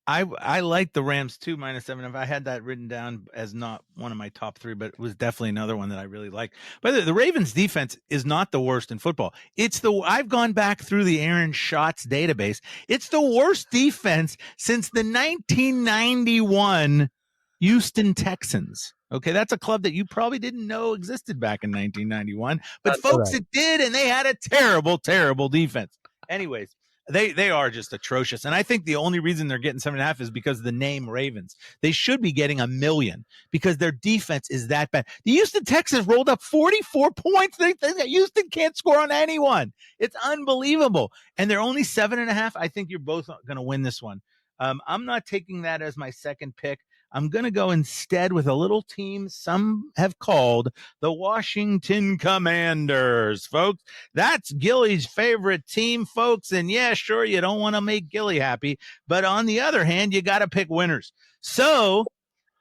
I like the Rams too, minus 7. I had that written down as not one of my top 3, but it was definitely another one that I really like. But the Ravens defense is not the worst in football. I've gone back through the Aaron Schatz database. It's the worst defense since the 1991 Houston Texans. Okay, that's a club that you probably didn't know existed back in 1991, but That's folks, right. it did, and they had a terrible, terrible defense. Anyways. They are just atrocious. And I think the only reason they're getting 7.5 is because of the name Ravens. They should be getting 1 million because their defense is that bad. The Houston Texans rolled up 44 points. Houston can't score on anyone. It's unbelievable. And they're only 7.5. I think you're both going to win this one. I'm not taking that as my second pick. I'm going to go instead with a little team some have called the Washington Commanders, folks. That's Gilly's favorite team, folks. And yeah, sure, you don't want to make Gilly happy. But on the other hand, you got to pick winners. So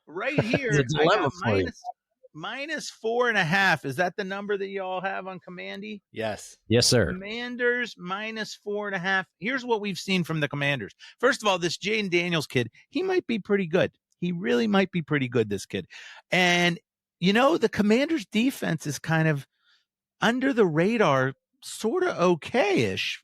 right here, I got minus 4.5. Is that the number that you all have on Commandy? Yes. Yes, sir. Commanders minus 4.5. Here's what we've seen from the Commanders. First of all, this Jaden Daniels kid, he might be pretty good. He really might be pretty good, this kid. And, the Commanders defense is kind of under the radar, sort of okay-ish.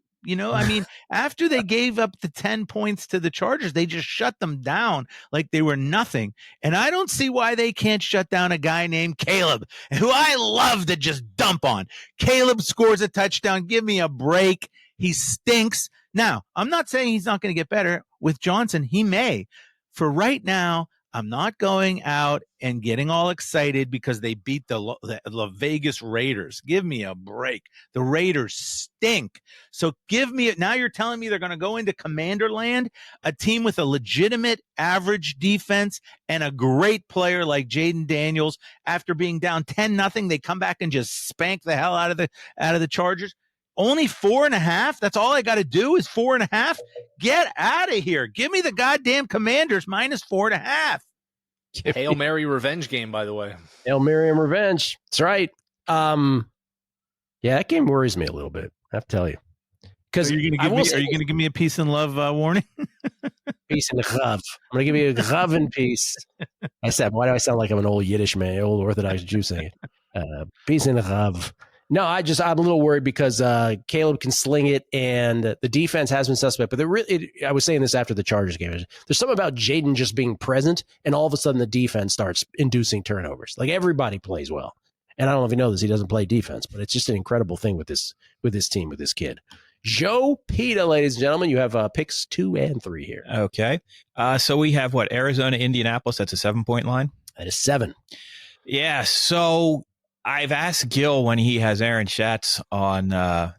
After they gave up the 10 points to the Chargers, they just shut them down like they were nothing. And I don't see why they can't shut down a guy named Caleb, who I love to just dump on. Caleb scores a touchdown. Give me a break. He stinks. Now, I'm not saying he's not going to get better. With Johnson, he may. For right now, I'm not going out and getting all excited because they beat the Vegas Raiders. Give me a break. The Raiders stink. So now you're telling me they're going to go into Commanderland, a team with a legitimate average defense and a great player like Jaden Daniels. After being down 10-0, they come back and just spank the hell out of the Chargers. Only 4.5? That's all I got to do is 4.5? Get out of here. Give me the goddamn Commanders minus 4.5. Hail Mary revenge game, by the way. Hail Mary and revenge. That's right. Yeah, that game worries me a little bit, I have to tell you. Because are you going to give me a peace and love warning? Peace and love. I'm going to give you a love and peace. Why do I sound like I'm an old Yiddish man, old Orthodox Jew saying it? Peace and love. No, I'm a little worried because Caleb can sling it, and the defense has been suspect. But I was saying this after the Chargers game. There's something about Jaden just being present, and all of a sudden the defense starts inducing turnovers. Like everybody plays well, and I don't know if you know this, he doesn't play defense, but it's just an incredible thing with this team, with this kid. Joe Peta, ladies and gentlemen, you have picks 2 and 3 here. Okay, so we have Arizona, Indianapolis. That's a 7-point line. That is 7. Yeah, so I've asked Gill when he has Aaron Schatz on a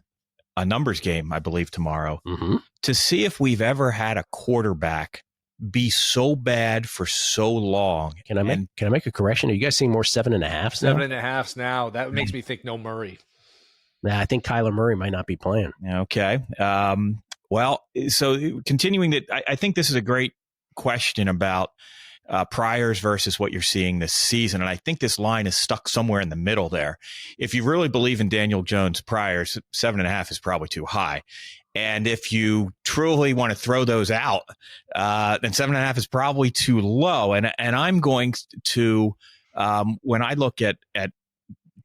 numbers game, I believe, tomorrow, to see if we've ever had a quarterback be so bad for so long. Can I make a correction? Are you guys seeing more 7.5 now? 7.5 now. That makes me think no Murray. Nah, I think Kyler Murray might not be playing. Okay. So continuing that, I think this is a great question about priors versus what you're seeing this season. And I think this line is stuck somewhere in the middle there. If you really believe in Daniel Jones priors, 7.5 is probably too high. And if you truly want to throw those out, then 7.5 is probably too low. And I'm going to, when I look at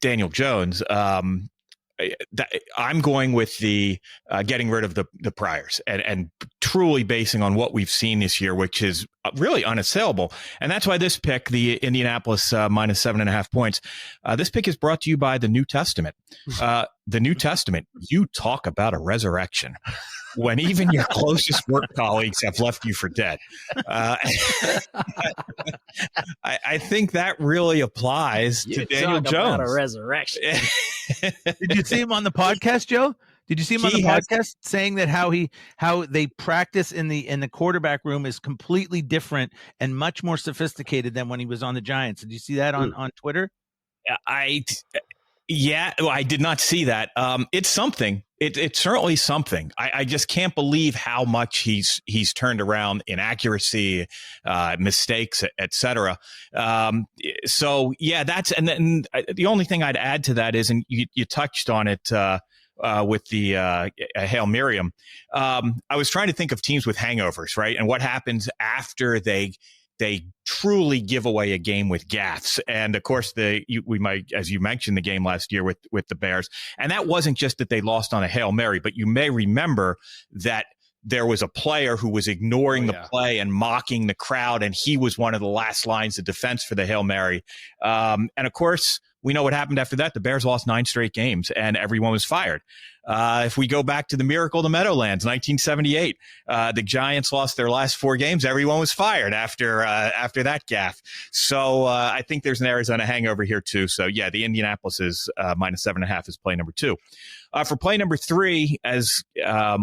Daniel Jones, I'm going with the getting rid of the priors and truly basing on what we've seen this year, which is really unassailable. And that's why this pick, the Indianapolis minus 7.5 points, this pick is brought to you by the New Testament. The New Testament, you talk about a resurrection when even your closest work colleagues have left you for dead. I think that really applies to Daniel Jones. About a resurrection. Did you see him on the podcast, Joe? Did you see him on the podcast saying that how they practice in the quarterback room is completely different and much more sophisticated than when he was on the Giants? Did you see that on Twitter? I did not see that. It's something. It's certainly something. I just can't believe how much he's turned around in accuracy, mistakes, etc. So yeah, and then the only thing I'd add to that is, and you touched on it with the Hail Miriam. I was trying to think of teams with hangovers, right? And what happens after they truly give away a game with gaffes. And of course, we might, as you mentioned, the game last year with the Bears. And that wasn't just that they lost on a Hail Mary, but you may remember that there was a player who was ignoring the play and mocking the crowd. And he was one of the last lines of defense for the Hail Mary. And of course, we know what happened after that. The Bears lost 9 straight games and everyone was fired. If we go back to the Miracle of the Meadowlands, 1978, the Giants lost their last 4 games. Everyone was fired after that gaffe. So I think there's an Arizona hangover here too. So yeah, the Indianapolis is minus 7.5 is play number 2. For play number 3, as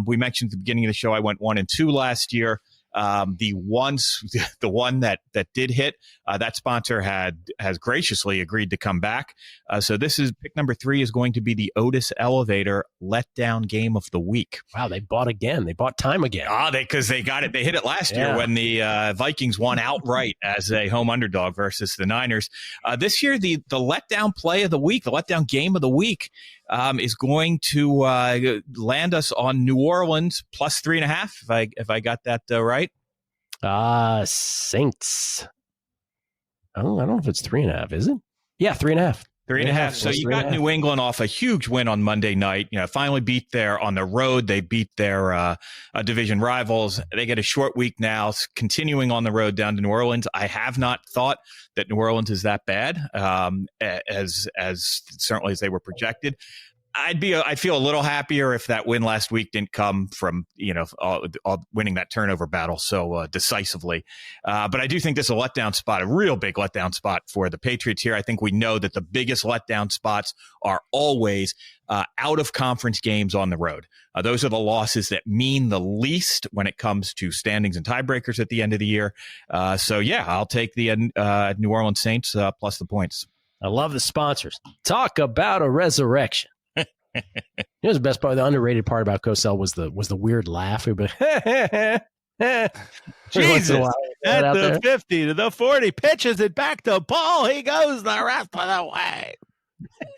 we mentioned at the beginning of the show, I went 1-2 last year. The one that did hit, that sponsor has graciously agreed to come back. So this is pick number 3 is going to be the Otis Elevator letdown game of the week. Wow, they bought again. They bought time again. Because they got it. They hit it last year when the Vikings won outright as a home underdog versus the Niners. This year, the letdown play of the week, the letdown game of the week, is going to land us on New Orleans plus 3.5. If I got that right. Saints. Oh, I don't know if it's 3.5. Is it? Yeah, 3.5. 3.5. So you got New England off a huge win on Monday night. Finally beat on the road. They beat their division rivals. They get a short week now, continuing on the road down to New Orleans. I have not thought that New Orleans is that bad, as certainly as they were projected. I'd feel a little happier if that win last week didn't come from, winning that turnover battle so decisively. But I do think this is a letdown spot, a real big letdown spot for the Patriots here. I think we know that the biggest letdown spots are always out of conference games on the road. Those are the losses that mean the least when it comes to standings and tiebreakers at the end of the year. So yeah, I'll take the New Orleans Saints plus the points. I love the sponsors. Talk about a resurrection. The best part, the underrated part about Cosell was the weird laugh. He'd be, Jesus, at the 50 to the 40, pitches it back to Paul. He goes the rest of the way.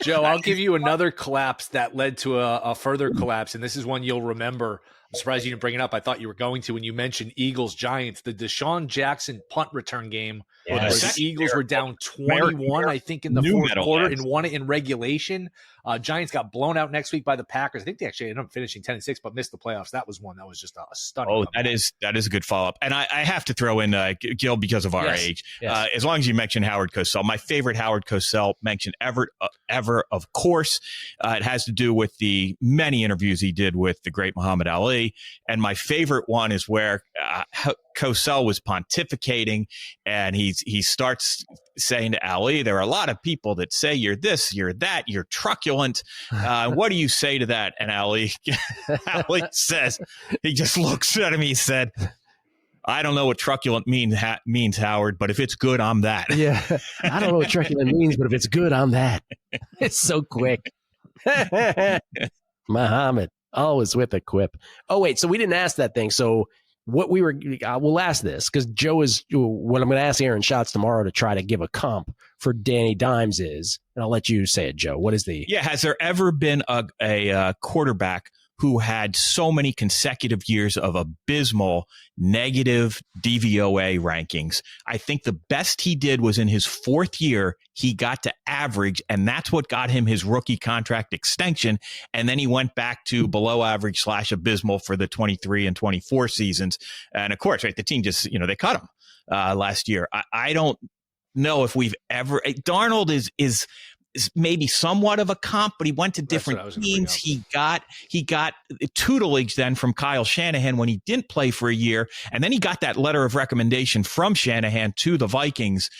Joe, I'll give you another collapse that led to a further collapse, and this is one you'll remember. I'm surprised you didn't bring it up. I thought you were going to when you mentioned Eagles-Giants, the Deshaun Jackson punt return game. Yes. Where the Eagles were down 21, I think, in the fourth quarter and won it in regulation. Giants got blown out next week by the Packers. I think they actually ended up finishing 10-6, but missed the playoffs. That was one that was just a stunning. Oh, that is a good follow-up. And I have to throw in Gill because of our age. Yes. As long as you mention Howard Cosell, my favorite Howard Cosell mention ever, of course. It has to do with the many interviews he did with the great Muhammad Ali. And my favorite one is where Cosell was pontificating, and he starts saying to Ali, there are a lot of people that say you're this, you're that, you're truculent. What do you say to that? And Ali says, he just looks at him. He said, I don't know what truculent means, Howard, but if it's good, I'm that. Yeah, I don't know what truculent means, but if it's good, I'm that. It's so quick. Muhammad, always with a quip. Oh, wait, so we didn't ask that thing. So what we'll ask this, because Joe is what I'm going to ask Aaron Schatz tomorrow to try to give a comp for Danny Dimes is, and I'll let you say it, Joe. What is the? Yeah, has there ever been a quarterback who had so many consecutive years of abysmal negative DVOA rankings. I think the best he did was in his fourth year, he got to average, and that's what got him his rookie contract extension. And then he went back to below average / abysmal for the 23 and 24 seasons. And of course, right, the team just, they cut him last year. I don't know if we've ever, Darnold is maybe somewhat of a comp, but he went to different teams. He got tutelage then from Kyle Shanahan when he didn't play for a year. And then he got that letter of recommendation from Shanahan to the Vikings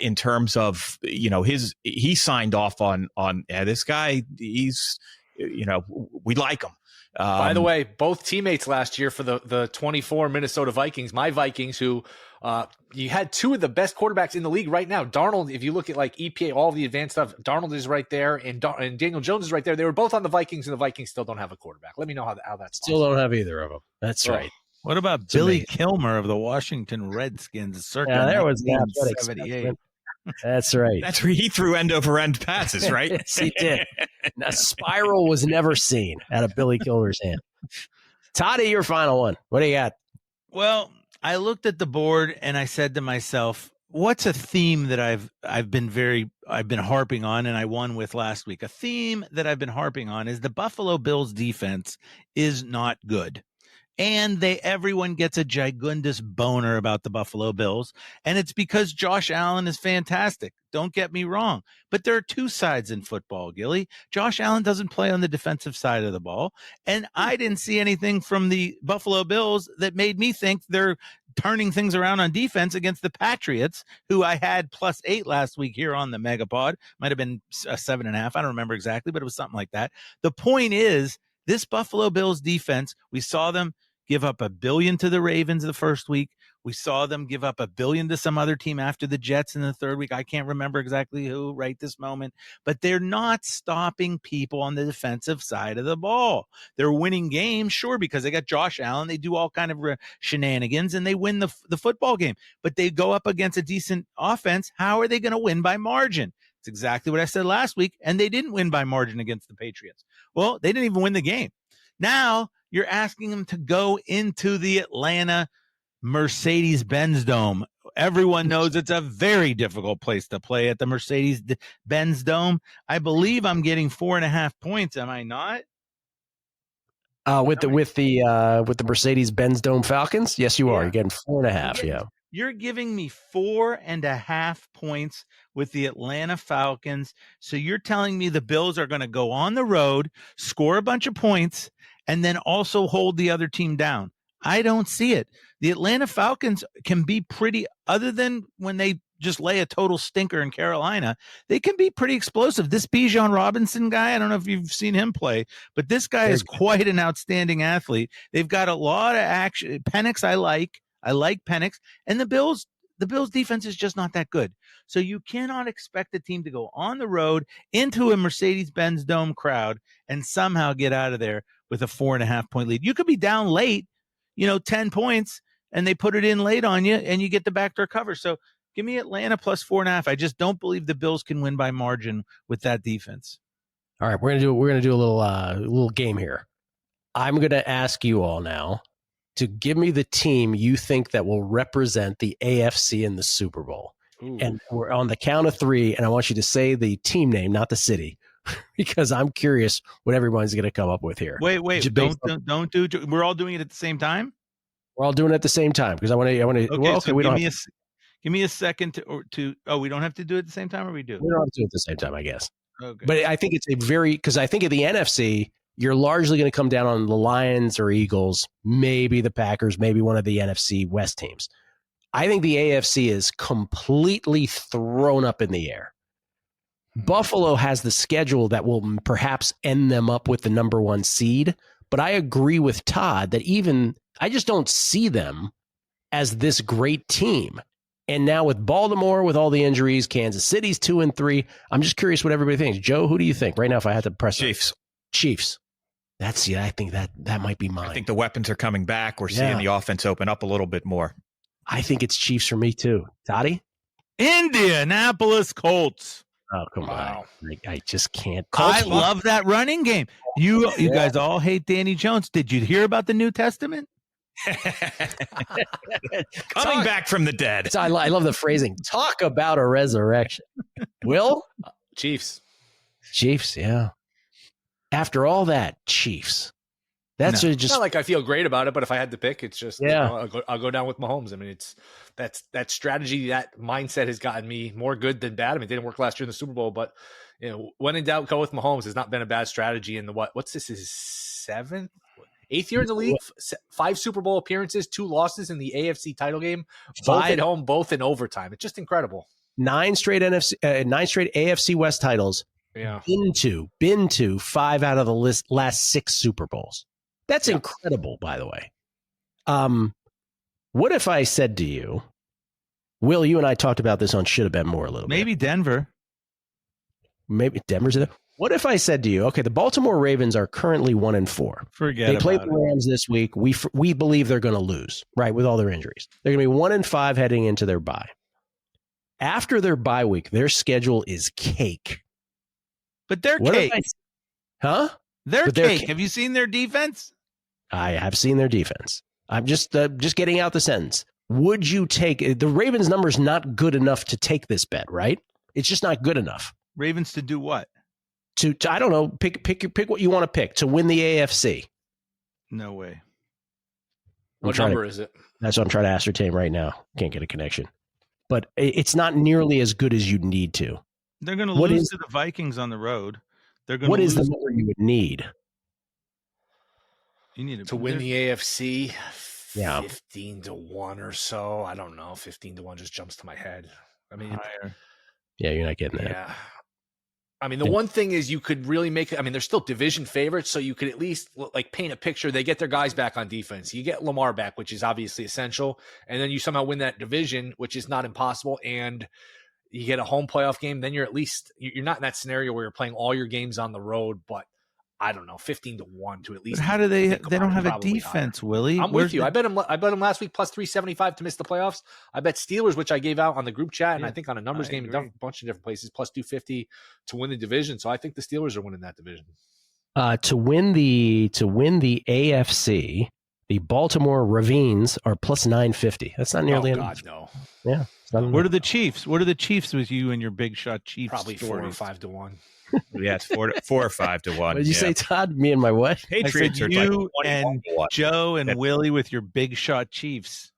in terms of, he signed off on this guy. He's, we like him. By the way, both teammates last year for the 24 Minnesota Vikings, my Vikings, who you had two of the best quarterbacks in the league right now. Darnold, if you look at like EPA, all of the advanced stuff, Darnold is right there, and Daniel Jones is right there. They were both on the Vikings, and the Vikings still don't have a quarterback. Let me know how that's still possible. Don't have either of them. That's right. What about Billy Kilmer of the Washington Redskins? Yeah, there was 78. That's right. That's where he threw end-over-end passes, right? Yes, he did. A spiral was never seen out of Billy Kilmer's hand. Toddy, your final one. What do you got? Well, I looked at the board and I said to myself, what's a theme that I've been harping on, and I won with last week? A theme that I've been harping on is the Buffalo Bills defense is not good. And everyone gets a gigundous boner about the Buffalo Bills. And it's because Josh Allen is fantastic. Don't get me wrong. But there are two sides in football, Gilly. Josh Allen doesn't play on the defensive side of the ball. And I didn't see anything from the Buffalo Bills that made me think they're turning things around on defense against the Patriots, who I had +8 last week here on the MegaPod. Might have been 7.5. I don't remember exactly, but it was something like that. The point is, this Buffalo Bills defense, we saw them give up $1 billion to the Ravens the first week. We saw them give up $1 billion to some other team after the Jets in the third week. I can't remember exactly who right this moment, but they're not stopping people on the defensive side of the ball. They're winning games, sure, because they got Josh Allen. They do all kind of shenanigans and they win the football game, but they go up against a decent offense. How are they going to win by margin? It's exactly what I said last week, and they didn't win by margin against the Patriots. Well, they didn't even win the game. Now you're asking them to go into the Atlanta Mercedes-Benz Dome. Everyone knows it's a very difficult place to play at the Mercedes-Benz Dome. I believe I'm getting 4.5 points. Am I not? With the Mercedes-Benz Dome Falcons? Yes, you are. Yeah. You're getting 4.5. Yeah. You're giving me 4.5 points with the Atlanta Falcons. So you're telling me the Bills are going to go on the road, score a bunch of points, and then also hold the other team down. I don't see it. The Atlanta Falcons can be pretty, other than when they just lay a total stinker in Carolina, they can be pretty explosive. This Bijan Robinson guy, I don't know if you've seen him play, but this guy is quite an outstanding athlete. They've got a lot of action. Penix, I like Penix, and the Bills defense is just not that good. So you cannot expect the team to go on the road into a Mercedes-Benz Dome crowd and somehow get out of there with a 4.5 point lead. You could be down late, 10 points, and they put it in late on you, and you get the backdoor cover. So give me Atlanta +4.5. I just don't believe the Bills can win by margin with that defense. All right, we're gonna do a little game here. I'm gonna ask you all now to give me the team you think that will represent the AFC in the Super Bowl. Ooh. And we're on the count of 3, and I want you to say the team name, not the city, because I'm curious what everyone's going to come up with here. Wait, don't do. We're all doing it at the same time. We're all doing it at the same time because I want to. Okay, well, so give me a second to. Oh, we don't have to do it at the same time, or we do? We don't have to do it at the same time, I guess. Okay. But I think it's because I think of the NFC, you're largely going to come down on the Lions or Eagles, maybe the Packers, maybe one of the NFC West teams. I think the AFC is completely thrown up in the air. Buffalo has the schedule that will perhaps end them up with the number 1 seed, but I agree with Todd that I just don't see them as this great team. And now with Baltimore, with all the injuries, Kansas City's 2-3. I'm just curious what everybody thinks. Joe, who do you think right now? If I had to press Chiefs. I think that might be mine. I think the weapons are coming back. We're seeing the offense open up a little bit more. I think it's Chiefs for me too. Toddy? Indianapolis Colts. Oh, come Wow. on. I just can't. I love that running game. You guys all hate Danny Jones. Did you hear about the New Testament? Coming back from the dead. I love the phrasing. Talk about a resurrection. Will? Chiefs. Chiefs, yeah. After all that, Chiefs. That's It's just not like I feel great about it, but if I had to pick, it's just Yeah. I'll go down with Mahomes. I mean, that strategy, that mindset has gotten me more good than bad. I mean, it didn't work last year in the Super Bowl, but when in doubt, go with Mahomes. Has not been a bad strategy in the what's this, his 8th year in the league, 5 Super Bowl appearances, 2 losses in the AFC title game, both at home, both in overtime. It's just incredible. 9 straight AFC West titles. Yeah. Been to 5 out of the last 6 Super Bowls. That's incredible, by the way. What if I said to you, Will, you and I talked about this on Should Have Been More a little bit. Maybe Denver. Maybe Denver's there. What if I said to you, okay, the Baltimore Ravens are currently 1-4. Forget They play about the Rams this week. We believe they're going to lose, right, with all their injuries. They're going to be 1-5 heading into their bye. After their bye week, their schedule is cake. But they're What if cake. Huh? They're But they're cake. cake. Have you seen their defense? I have seen their defense. I'm just getting out the sentence. Would you take the Ravens number's not good enough to take this bet, right? It's just not good enough. Ravens to do what? To I don't know, pick what you want to pick to win the AFC. No way. What number is it? That's what I'm trying to ascertain right now. Can't get a connection. But it's not nearly as good as you'd need to. They're going to lose to the Vikings on the road. They're going. What is the number you would need? You need to win the AFC. Yeah. 15-1 or so. I don't know. 15-1 just jumps to my head. I mean, higher. Yeah, you're not getting that. Yeah. I mean, the one thing is you could really make it. I mean, they're still division favorites, so you could at least like paint a picture. They get their guys back on defense. You get Lamar back, which is obviously essential. And then you somehow win that division, which is not impossible. And you get a home playoff game. Then you're not in that scenario where you're playing all your games on the road, but I don't know, 15-1 to at least. But how do they don't have a defense, higher. Willie? I'm with you. I bet them last week plus 375 to miss the playoffs. I bet Steelers, which I gave out on the group chat, and I think on a numbers game in a bunch of different places, plus 250 to win the division. So I think the Steelers are winning that division. To win the AFC, the Baltimore Ravens are plus 950. That's not nearly enough. God, no. Yeah. What are the Chiefs? What are the Chiefs with you and your big shot Chiefs? Probably stories? 4 or 5-1. Yeah, it's 4 or 5-1. What did you say, Todd? Me and my what? Patriots are you like and 21-1. Joe and Willie with your big shot Chiefs.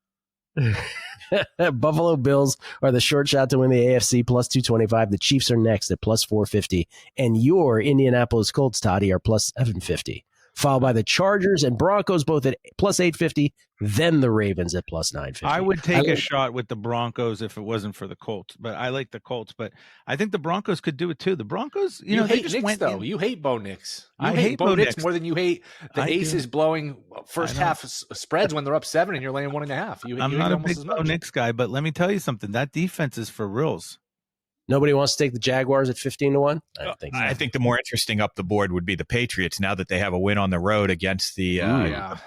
Buffalo Bills are the short shot to win the AFC plus 225. The Chiefs are next at plus 450. And your Indianapolis Colts, Toddy, are plus 750. Followed by the Chargers and Broncos, both at plus 850. Then the Ravens at plus 950. I would take a shot with the Broncos if it wasn't for the Colts, but I like the Colts. But I think the Broncos could do it too. The Broncos, you they hate just Knicks, went though. in. You hate Bo Nix. I hate Bo Bo Nix Nix more than you hate the Aces blowing first half spreads when they're up 7 and you're laying 1.5. I'm not a big Bo Nix guy, but let me tell you something. That defense is for reals. Nobody wants to take the Jaguars at 15-1? I don't think so. I think the more interesting up the board would be the Patriots now that they have a win on the road against the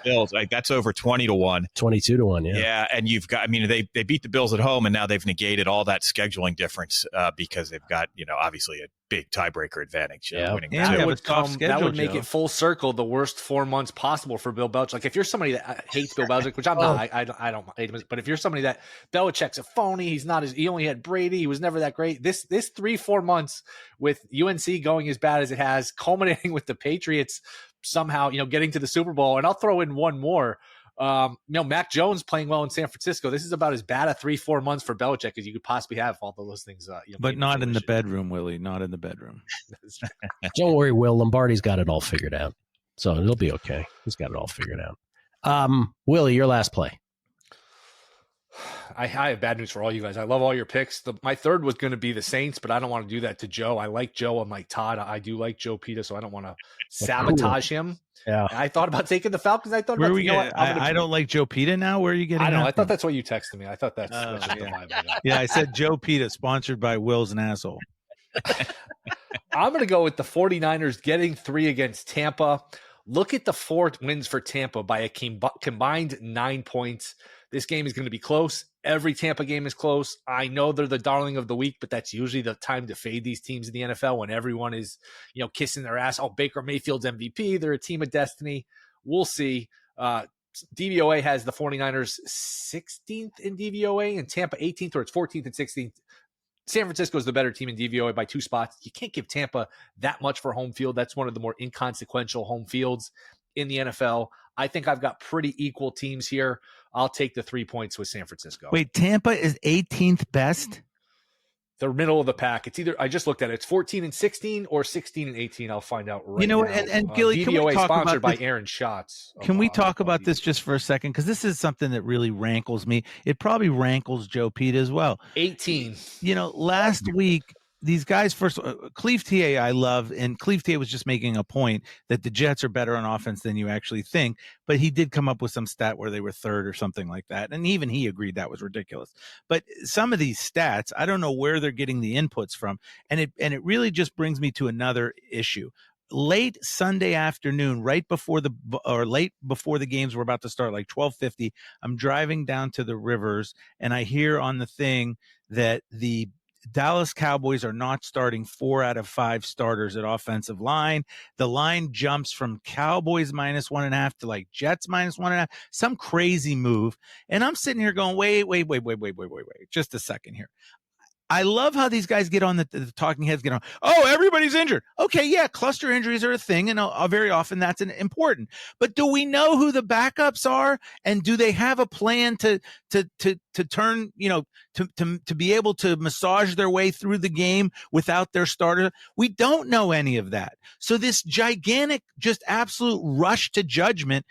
Bills. Like that's over 20-1. 22-1, yeah. Yeah, and you've got, I mean, they beat the Bills at home, and now they've negated all that scheduling difference because they've got, obviously a big tiebreaker advantage. Winning that would make it full circle the worst 4 months possible for Bill Belichick. Like if you're somebody that hates Bill Belichick, which I'm not, I don't hate him, but if you're somebody that Belichick's a phony, he only had Brady, he was never that great. This 3-4 months with UNC going as bad as it has, culminating with the Patriots somehow, getting to the Super Bowl. And I'll throw in one more. Mac Jones playing well in San Francisco. This is about as bad a 3-4 months for Belichick as you could possibly have. All those things, but not in the bedroom, Willie. Not in the bedroom. Don't worry, Will. Lombardi's got it all figured out, so it'll be okay. He's got it all figured out. Willie, your last play. I have bad news for all you guys. I love all your picks. My third was going to be the Saints, but I don't want to do that to Joe. I like Joe. I'm like Todd. I do like Joe Peta, so I don't want to sabotage him. Yeah. I thought about taking the Falcons. I thought, I don't like Joe Peta now. Where are you getting? I know. That I thought that's what you texted me. I thought that's just the vibe I got. Yeah, I said Joe Peta, sponsored by Will's an asshole. I'm going to go with the 49ers getting 3 against Tampa. Look at the 4 wins for Tampa by a combined 9 points. This game is going to be close. Every Tampa game is close. I know they're the darling of the week, but that's usually the time to fade these teams in the NFL when everyone is, kissing their ass. Oh, Baker Mayfield's MVP. They're a team of destiny. We'll see. DVOA has the 49ers 16th in DVOA and Tampa 18th, or it's 14th and 16th. San Francisco is the better team in DVOA by 2 spots. You can't give Tampa that much for home field. That's one of the more inconsequential home fields in the NFL. I think I've got pretty equal teams here. I'll take the 3 points with San Francisco. Wait, Tampa is 18th best? They're middle of the pack. It's either, I just looked at it, it's 14 and 16 or 16 and 18. I'll find out right now. And Gilly, DVOA can we talk sponsored about by this? Aaron Schatz. Can we talk about this just for a second? Because this is something that really rankles me. It probably rankles Joe Peta as well. 18. Last week, these guys, first, Cleve TA I love, and Cleve TA was just making a point that the Jets are better on offense than you actually think, but he did come up with some stat where they were third or something like that, and even he agreed that was ridiculous. But some of these stats, I don't know where they're getting the inputs from, and it really just brings me to another issue. Late Sunday afternoon, late before the games were about to start, like 12:50, I'm driving down to the Rivers, and I hear on the thing that the Dallas Cowboys are not starting 4 out of 5 starters at offensive line. The line jumps from Cowboys -1.5 to like Jets -1.5, some crazy move. And I'm sitting here going, wait, just a second here. I love how these guys get on the talking heads get on. Oh, everybody's injured. Okay, yeah, cluster injuries are a thing, and very often that's important. But do we know who the backups are, and do they have a plan to turn, to be able to massage their way through the game without their starter? We don't know any of that. So this gigantic, just absolute rush to judgment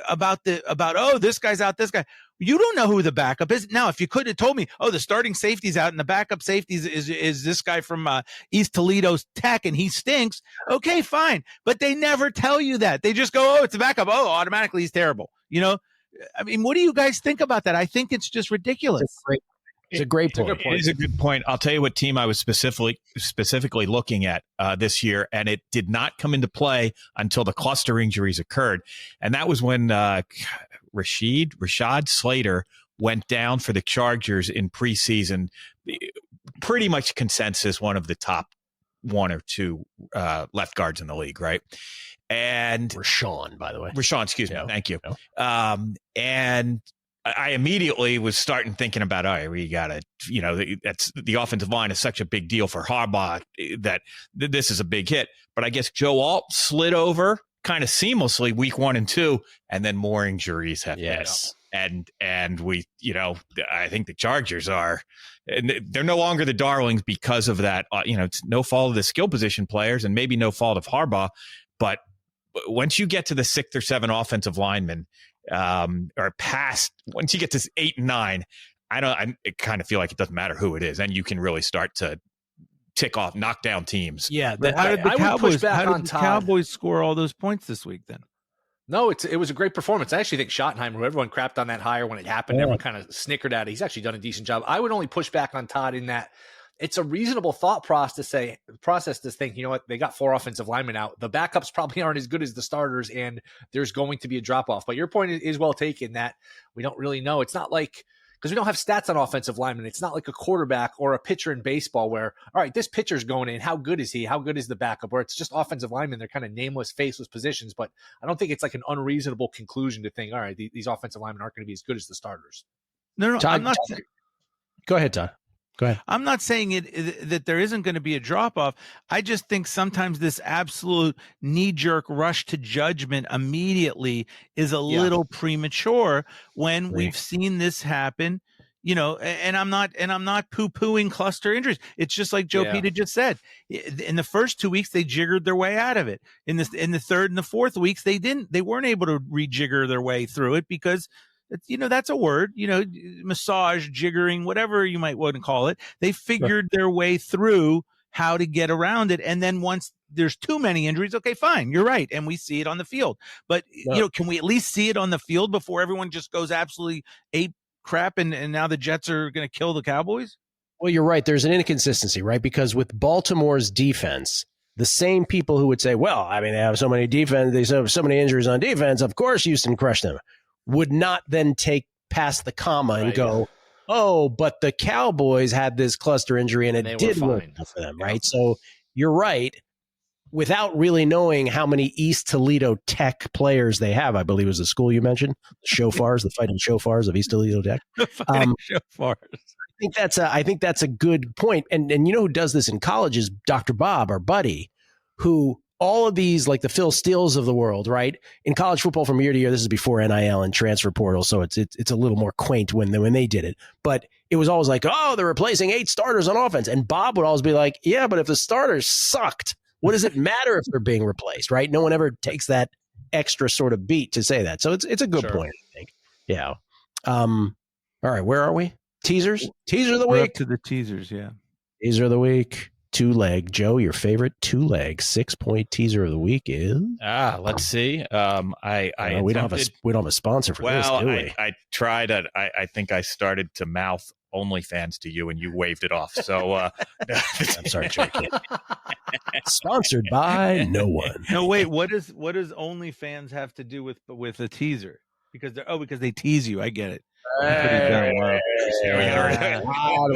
about this guy's out, this guy. You don't know who the backup is. Now, if you could have told me, the starting safety's out and the backup safety is this guy from East Toledo's Tech and he stinks, okay, fine. But they never tell you that. They just go, it's a backup. Oh, automatically he's terrible. I mean, what do you guys think about that? I think it's just ridiculous. It's a great point. It is a good point. I'll tell you what team I was specifically looking at this year, and it did not come into play until the cluster injuries occurred. And that was when Rashad Slater went down for the Chargers in preseason. Pretty much consensus, one of the top 1 or 2 left guards in the league, right? And Rashawn, by the way. Rashawn, excuse me. No, Thank you. no. And I immediately was thinking about, all right, we got to, that's the offensive line is such a big deal for Harbaugh that this is a big hit. But I guess Joe Alt slid over kind of seamlessly week 1 and 2, and then more injuries have hit. And we, I think the Chargers they're no longer the darlings because of that. It's no fault of the skill position players and maybe no fault of Harbaugh, but once you get to the 6th or 7th offensive linemen, or past, once you get to 8 and 9, I kind of feel like it doesn't matter who it is, and you can really start to knock down teams. Yeah, how did the Cowboys score all those points this week then? No, it was a great performance. I actually think Schottenheimer, who everyone crapped on that hire when it happened, everyone kind of snickered at it. He's actually done a decent job. I would only push back on Todd in that it's a reasonable thought process to think, they got 4 offensive linemen out. The backups probably aren't as good as the starters, and there's going to be a drop-off. But your point is well taken that we don't really know. It's not like, because we don't have stats on offensive linemen, it's not like a quarterback or a pitcher in baseball where, all right, this pitcher's going in. How good is he? How good is the backup? Where it's just offensive linemen. They're kind of nameless, faceless positions. But I don't think it's like an unreasonable conclusion to think, all right, these offensive linemen aren't going to be as good as the starters. No, Todd, I'm not. Go ahead, Todd. Go ahead. I'm not saying that there isn't going to be a drop-off. I just think sometimes this absolute knee-jerk rush to judgment immediately is a little premature when we've seen this happen. And I'm not poo-pooing cluster injuries. It's just like Joe Peta just said. In the first 2 weeks, they jiggered their way out of it. In the third and the fourth weeks, they didn't. They weren't able to rejigger their way through it because that's a word, massage, jiggering, whatever you might want to call it. They figured their way through how to get around it. And then once there's too many injuries, okay, fine, you're right. And we see it on the field. But, can we at least see it on the field before everyone just goes absolutely ape crap and now the Jets are going to kill the Cowboys? Well, you're right. There's an inconsistency, right? Because with Baltimore's defense, the same people who would say, well, I mean, they have so many many injuries on defense, of course Houston crushed them, would not then take past the comma and go, oh, but the Cowboys had this cluster injury and And it they were did work fine. out for them, right? So you're right. Without really knowing how many East Toledo Tech players they have, I believe was the school you mentioned, the Shofars, the Fighting Shofars of East Toledo Tech. I think that's a good point. And you know who does this in college is Dr. Bob, our buddy, who all of these, like the Phil Steeles of the world, right? In college football from year to year, this is before NIL and transfer portal, so it's a little more quaint when they did it. But it was always like, oh, they're replacing 8 starters on offense. And Bob would always be like, yeah, but if the starters sucked, what does it matter if they're being replaced, right? No one ever takes that extra sort of beat to say that. So it's a good point, I think. Yeah. All right, where are we? Teasers? Teaser of the We're week. up to the teasers, yeah. Teaser of the week. 2-leg. Joe, your favorite 2-leg 6-point teaser of the week is? Let's see. We don't have a sponsor for this, do we? I tried it. I think I started to mouth OnlyFans to you and you waved it off. So I'm sorry, Joe. Sponsored by no one. No, wait. What does OnlyFans have to do with a teaser? Because they tease you. I get it.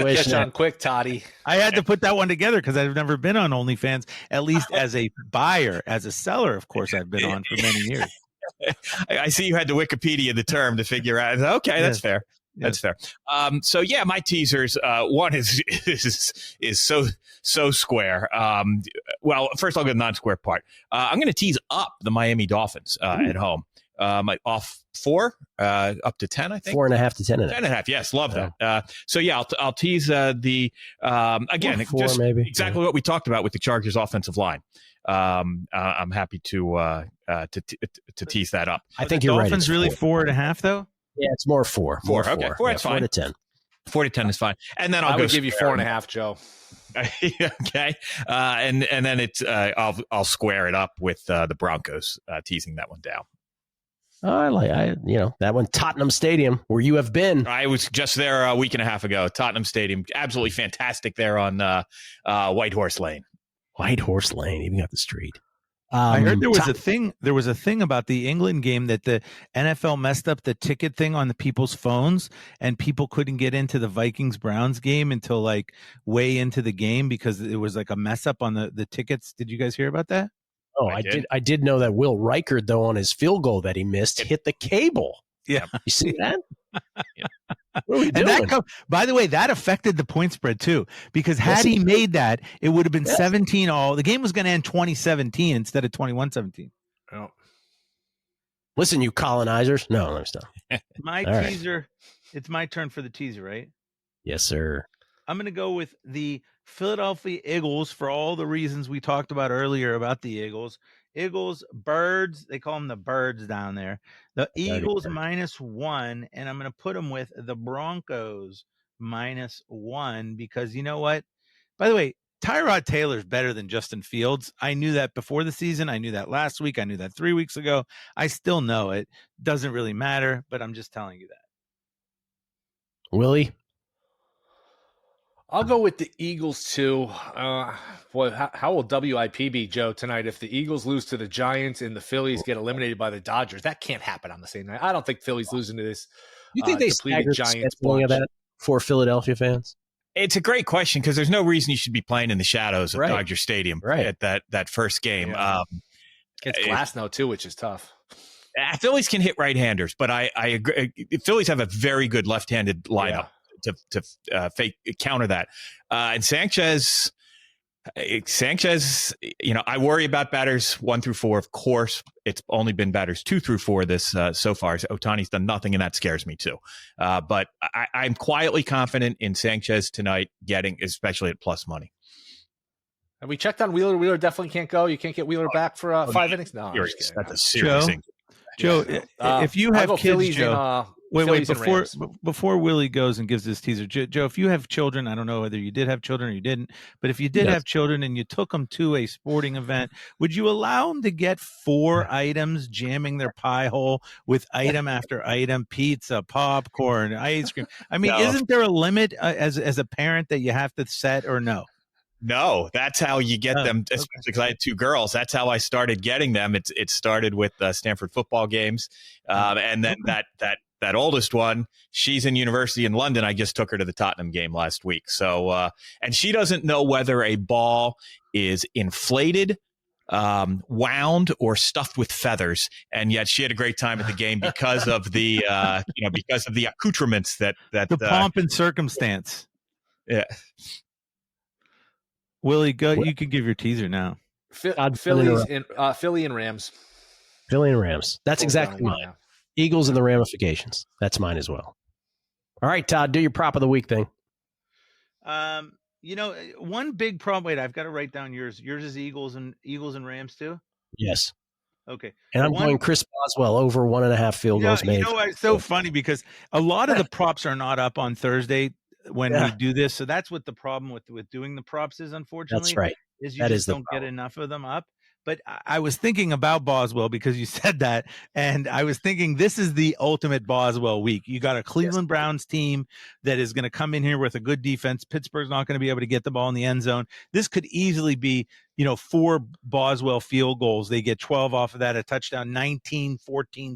Catch on quick, Toddy. I had to put that one together because I've never been on OnlyFans, at least as a buyer. As a seller, of course, I've been on for many years. I see you had to Wikipedia the term to figure out. Okay, that's fair. That's fair. So yeah, my teasers. One is so square. Well, first I'll go to the non-square part. I'm going to tease up the Miami Dolphins at home. Off 4 up to 10, I think 4.5 to 10.5. 10.5. Yes, love that. So yeah, I'll tease the again 4 just maybe exactly what we talked about with the Chargers offensive line. I'm happy to tease that up. I think the you're right. Dolphins really 4.5 though. Yeah, it's more 4. Four. Okay, 4. That's fine. 4 to 10. 4 to 10 is fine. And then I would give you 4.5, Joe. Okay, and then it's I'll square it up with the Broncos, teasing that one down. That one, Tottenham Stadium, where you have been. I was just there a week and a half ago. Tottenham Stadium, absolutely fantastic there on White Horse Lane. White Horse Lane, even got the street. I heard there was a thing. There was a thing about the England game that the NFL messed up the ticket thing on the people's phones, and people couldn't get into the Vikings-Browns game until like way into the game because it was like a mess up on the tickets. Did you guys hear about that? Oh, I did know that Will Reichard, though, on his field goal that he missed, hit the cable. Yeah. You see that? Yeah. What are we doing? By the way, that affected the point spread, too, because had he made that, it would have been 17 all. The game was going to end 2017 instead of 21-17. Oh. Listen, you colonizers. No, let me stop. My All teaser. Right. It's my turn for the teaser, right? Yes, sir. I'm going to go with the Philadelphia Eagles for all the reasons we talked about earlier about the Eagles. Eagles, birds, they call them the birds down there. The Eagles -1, and I'm going to put them with the Broncos -1 because you know what? By the way, Tyrod Taylor's better than Justin Fields. I knew that before the season. I knew that last week. I knew that 3 weeks ago. I still know it. Doesn't really matter, but I'm just telling you that. Willie? I'll go with the Eagles too. Boy, how will WIP be, Joe, tonight if the Eagles lose to the Giants and the Phillies get eliminated by the Dodgers? That can't happen on the same night. I don't think Philly's losing to this. You think they depleted Giants bunch. Of that for Philadelphia fans? It's a great question because there's no reason you should be playing in the shadows of Right. Dodger Stadium at that first game. Yeah. It's glass now too, which is tough. Phillies can hit right-handers, but I agree. Phillies have a very good left-handed lineup. To counter that. And Sanchez, I worry about batters 1 through 4. Of course, it's only been batters 2 through 4 this so far. So Ohtani's done nothing, and that scares me too. But I'm quietly confident in Sanchez tonight getting, especially at plus money. Have we checked on Wheeler? Wheeler definitely can't go. You can't get Wheeler back for 5 innings? No, I'm just kidding. That's a serious thing. Joe, if you have kids, Joe. Wait, Phillies before Willie goes and gives this teaser, Joe, if you have children, I don't know whether you did have children or you didn't, but if you did have children and you took them to a sporting event, would you allow them to get 4 items jamming their pie hole with item after item, pizza, popcorn, ice cream? I mean, isn't there a limit as a parent that you have to set or no? No, that's how you get them, especially because I had 2 girls. That's how I started getting them. It started with Stanford football games, and then that that oldest one, she's in university in London. I just took her to the Tottenham game last week. So, and she doesn't know whether a ball is inflated, wound, or stuffed with feathers. And yet she had a great time at the game because of the, because of the accoutrements that the pomp and circumstance. Yeah. Willie, go. You can give your teaser now. Philly and Rams. Philly and Rams. That's exactly mine. Now. Eagles and the ramifications. That's mine as well. All right, Todd, do your prop of the week thing. One big problem. Wait, I've got to write down yours. Yours is Eagles and Rams too. Yes. Okay. And I'm going Chris Boswell over 1.5 field goals made. It's so funny because a lot of the props are not up on Thursday when we do this. So that's what the problem with doing the props is, unfortunately. That's right. Is you just don't get enough of them up. But I was thinking about Boswell because you said that, and I was thinking this is the ultimate Boswell week. You got a Cleveland Browns team that is going to come in here with a good defense. Pittsburgh's not going to be able to get the ball in the end zone. This could easily be, 4 Boswell field goals. They get 12 off of that, a touchdown, 19-14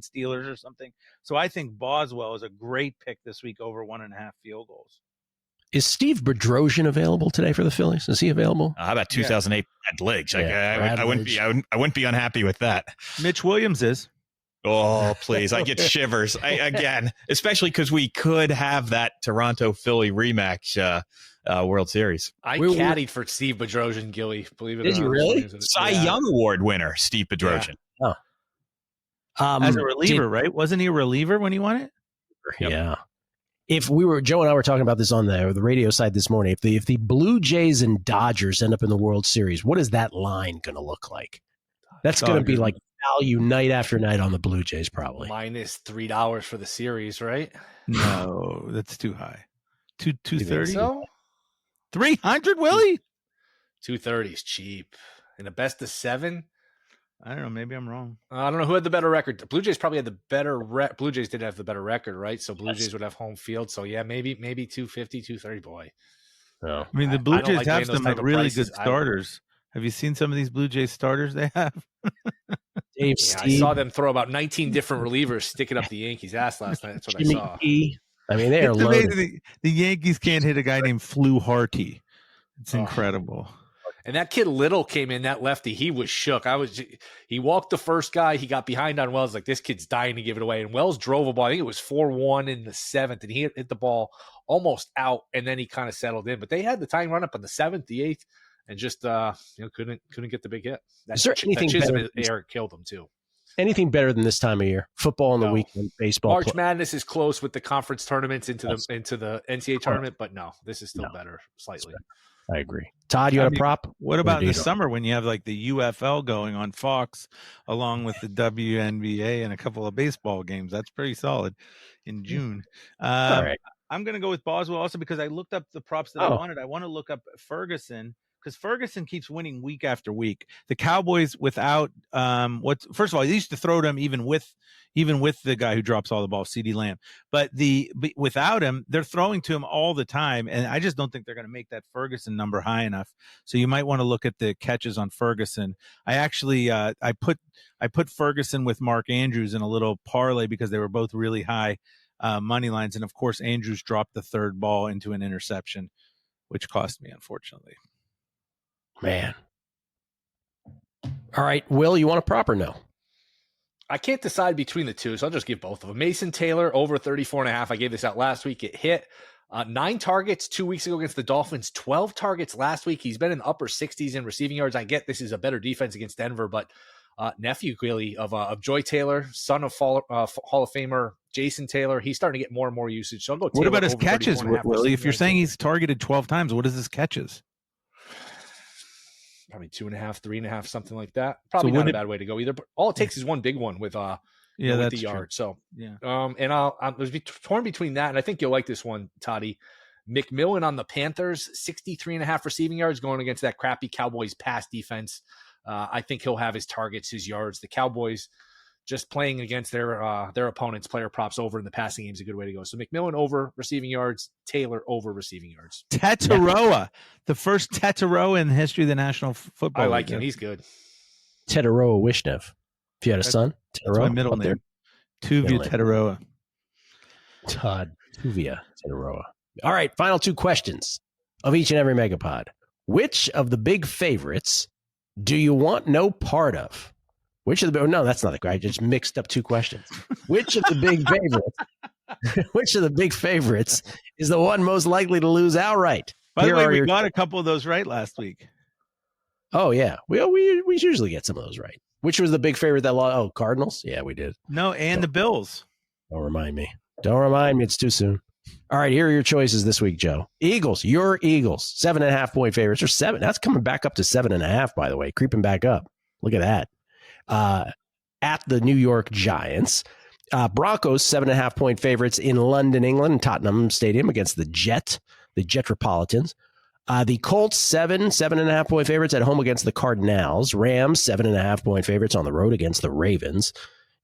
Steelers or something. So I think Boswell is a great pick this week over 1.5 field goals. Is Steve Bedrosian available today for the Phillies? Is he available? How about 2008 Brad Liggs? Yeah, I wouldn't be unhappy with that. Mitch Williams is. Oh, please. I get shivers. Again, especially because we could have that Toronto-Philly rematch World Series. I caddied for Steve Bedrosian, Gilly. Believe it or not. Did you really? Cy Young Award winner, Steve Bedrosian. Yeah. Oh. As a reliever, right? Wasn't he a reliever when he won it? Yep. Yeah. If Joe and I were talking about this on the radio side this morning, if the Blue Jays and Dodgers end up in the World Series, what is that line going to look like? That's going to be like value night after night on the Blue Jays, probably. Minus $3 for the series, right? No, that's too high. 230. So 300, Willie. 230 is cheap. In a best of 7. I don't know. Maybe I'm wrong. I don't know who had the better record. The Blue Jays probably had the better Blue Jays did have the better record, right? So Blue Jays would have home field. So yeah, maybe 250, 230, boy. No. I mean, the Blue Jays have some really good starters. Have you seen some of these Blue Jays starters they have? Dave I saw them throw about 19 different relievers sticking up the Yankees' ass last night. That's what I saw. I mean, they are loaded. The Yankees can't hit a guy named Flew Harty. It's incredible. And that kid Little came in, that lefty. He was shook. He walked the first guy. He got behind on Wells. Like, this kid's dying to give it away. And Wells drove a ball. I think it was 4-1 in the 7th. And he hit the ball almost out. And then he kind of settled in. But they had the tying run up on the 7th, the 8th, and just couldn't get the big hit. Is there anything better? Eric killed him too. Anything better than this time of year? Football on the weekend, baseball. March Madness is close with the conference tournaments into the NCAA tournament, but no, this is still better slightly. I agree. Todd, you had a prop? What about in the summer when you have like the UFL going on Fox along with the WNBA and a couple of baseball games? That's pretty solid in June. All right. I'm going to go with Boswell also because I looked up the props that I wanted. I want to look up Ferguson because Ferguson keeps winning week after week. The Cowboys without first of all, they used to throw them even with the guy who drops all the balls, CeeDee Lamb. But without him, they're throwing to him all the time, and I just don't think they're going to make that Ferguson number high enough. So you might want to look at the catches on Ferguson. I actually I put Ferguson with Mark Andrews in a little parlay because they were both really high money lines, and of course Andrews dropped the third ball into an interception, which cost me, unfortunately. Man. All right, Will, you want a prop or no? I can't decide between the two, so I'll just give both of them. Mason Taylor over 34.5. I gave this out last week. It hit 9 targets 2 weeks ago against the Dolphins, 12 targets last week. He's been in the upper 60s in receiving yards. I get this is a better defense against Denver, but nephew really of Joy Taylor, son of Hall of Famer Jason Taylor, he's starting to get more and more usage. So I'll go Taylor. What about his catches, Willie? If you're saying he's targeted 12 times, what is his catches? Probably 2.5, 3.5, something like that. Probably not a bad way to go either. But all it takes is one big one with the yard. So yeah. And I'll torn between that, and I think you'll like this one, Toddy. McMillan on the Panthers, 63.5 receiving yards going against that crappy Cowboys pass defense. I think he'll have his targets, his yards. The Cowboys just playing against their opponents' player props over in the passing game is a good way to go. So McMillan over receiving yards, Taylor over receiving yards. Tetaroa, the first Tetaroa in the history of the National Football League. I like him. He's good. Tetaroa Wishnev. If you had a son, that's my middle name. Tuvia Tetaroa. Todd Tuvia Tenaroa. All right, final two questions of each and every Megapod. Which of the big favorites do you want no part of? Which of the no, that's not the I just mixed up two questions. Which of the big favorites? Which of the big favorites is the one most likely to lose outright? By the way, we got a couple of those right last week. Oh yeah, we usually get some of those right. Which was the big favorite that lost? Oh, Cardinals. Yeah, we did. No, and the Bills. Don't remind me. Don't remind me. It's too soon. All right, here are your choices this week, Joe. Eagles, your Eagles, 7.5-point favorites, or 7. That's coming back up to 7.5, by the way, creeping back up. Look at that. At the New York Giants. Broncos, 7.5-point favorites in London, England, Tottenham Stadium against the Jetropolitans. The Colts, 7.5-point favorites at home against the Cardinals. Rams, 7.5-point favorites on the road against the Ravens.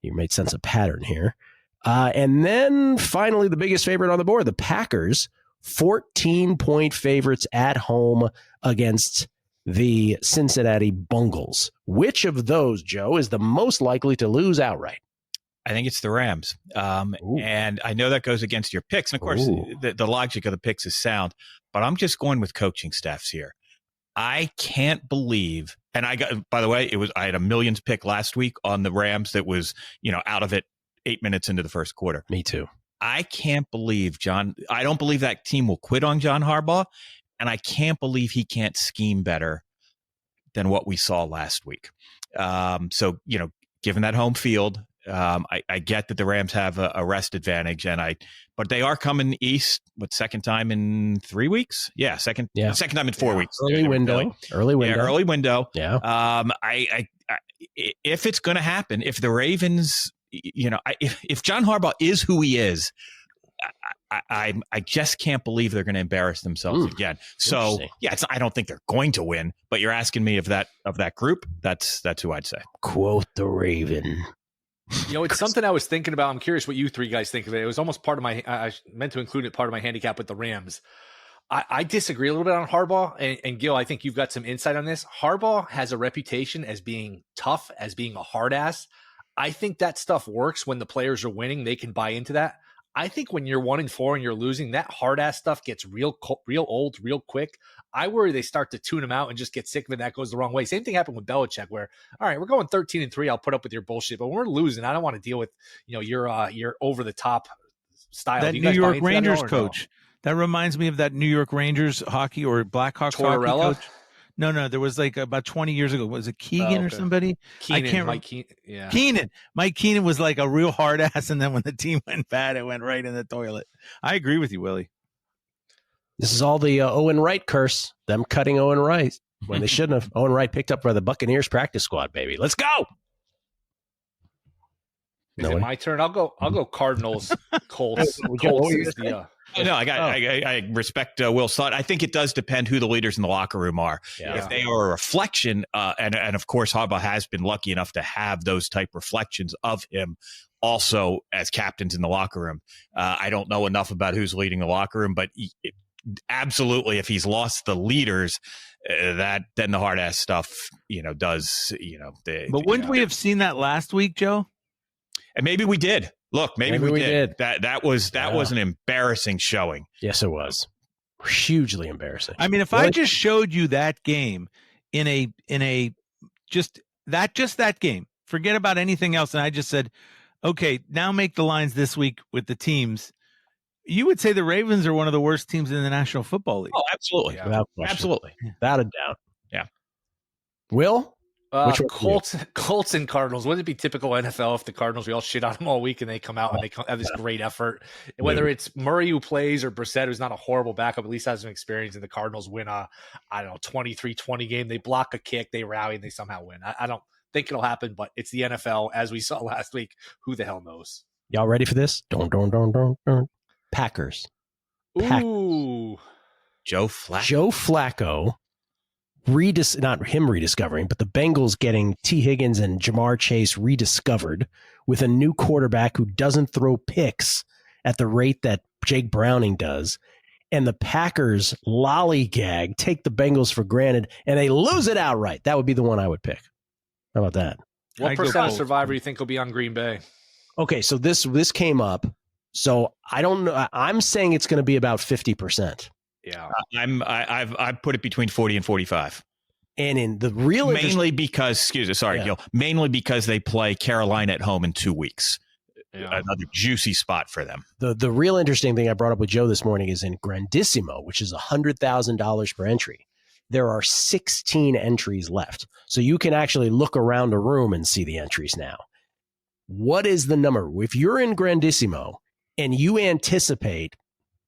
You might sense a pattern here. And then finally, the biggest favorite on the board, the Packers, 14-point favorites at home against the Cincinnati Bengals. Which of those, Joe, is the most likely to lose outright? I think it's the Rams. And I know that goes against your picks. And of course, the logic of the picks is sound, but I'm just going with coaching staffs here. I can't believe, and by the way, I had a millions pick last week on the Rams that was, out of it 8 minutes into the first quarter. Me too. I can't believe I don't believe that team will quit on John Harbaugh. And I can't believe he can't scheme better than what we saw last week. So, given that home field, I get that the Rams have a rest advantage, but they are coming east. Second time in 3 weeks? Yeah, second time in 4 weeks. Early window. Yeah. If it's going to happen, if the Ravens, if John Harbaugh is who he is, I just can't believe they're going to embarrass themselves again. So I don't think they're going to win, but you're asking me of that group. That's who I'd say. Quote the Raven. It's something I was thinking about. I'm curious what you three guys think of it. It was almost part of I meant to include it part of my handicap with the Rams. I disagree a little bit on Harbaugh, and Gill, I think you've got some insight on this. Harbaugh has a reputation as being tough, as being a hard ass. I think that stuff works when the players are winning. They can buy into that. I think when you're 1-4 and you're losing, that hard ass stuff gets real old, real quick. I worry they start to tune him out and just get sick of it. And that goes the wrong way. Same thing happened with Belichick, where all right, we're going 13-3. I'll put up with your bullshit, but when we're losing, I don't want to deal with your over the top style. That New York Rangers coach. That reminds me of that New York Rangers hockey or Blackhawks hockey coach. No, there was about 20 years ago. Was it Keegan or somebody? Keenan, I can't remember. Keenan. Mike Keenan was like a real hard ass, and then when the team went bad, it went right in the toilet. I agree with you, Willie. This is all the Owen Wright curse. Them cutting Owen Wright when they shouldn't have. Owen Wright picked up by the Buccaneers practice squad, baby. Let's go. Is it my turn? I'll go Cardinals. Colts. Colts is the. No, I respect Will's thought. I think it does depend who the leaders in the locker room are. Yeah. If they are a reflection, and of course Harbaugh has been lucky enough to have those type reflections of him also as captains in the locker room. I don't know enough about who's leading the locker room, but absolutely, if he's lost the leaders, then the hard ass stuff, does. But wouldn't we have seen that last week, Joe? And maybe we did. Look, maybe we did. That was an embarrassing showing. Yes, it was. Hugely embarrassing. I mean, if I just showed you that game in a just that game, forget about anything else, and I just said, okay, now make the lines this week with the teams, you would say the Ravens are one of the worst teams in the National Football League. Oh, absolutely. Yeah. Without question. Absolutely. Without a doubt. Yeah. Will? Colts and Cardinals. Wouldn't it be typical NFL if the Cardinals, we all shit on them all week and they come out and they have this great effort? Whether it's Murray who plays or Brissett, who's not a horrible backup, at least has some experience, and the Cardinals win a 23-20 game. They block a kick, they rally, and they somehow win. I don't think it'll happen, but it's the NFL, as we saw last week. Who the hell knows? Y'all ready for this? Don't. Packers. Ooh. Joe Flacco. Joe Flacco. Not him rediscovering, but the Bengals getting T. Higgins and Jamar Chase rediscovered with a new quarterback who doesn't throw picks at the rate that Jake Browning does. And the Packers lollygag, take the Bengals for granted, and they lose it outright. That would be the one I would pick. How about that? What percent of Survivor you think will be on Green Bay? Okay, so this came up So I don't know. I'm saying it's going to be about 50%. Yeah. I've put it between 40 and 45. And in the real mainly because, Gil, mainly because they play Carolina at home in 2 weeks. Yeah. Another juicy spot for them. The real interesting thing I brought up with Joe this morning is in Grandissimo, which is $100,000 per entry. There are 16 entries left. So you can actually look around a room and see the entries now. What is the number? If you're in Grandissimo and you anticipate,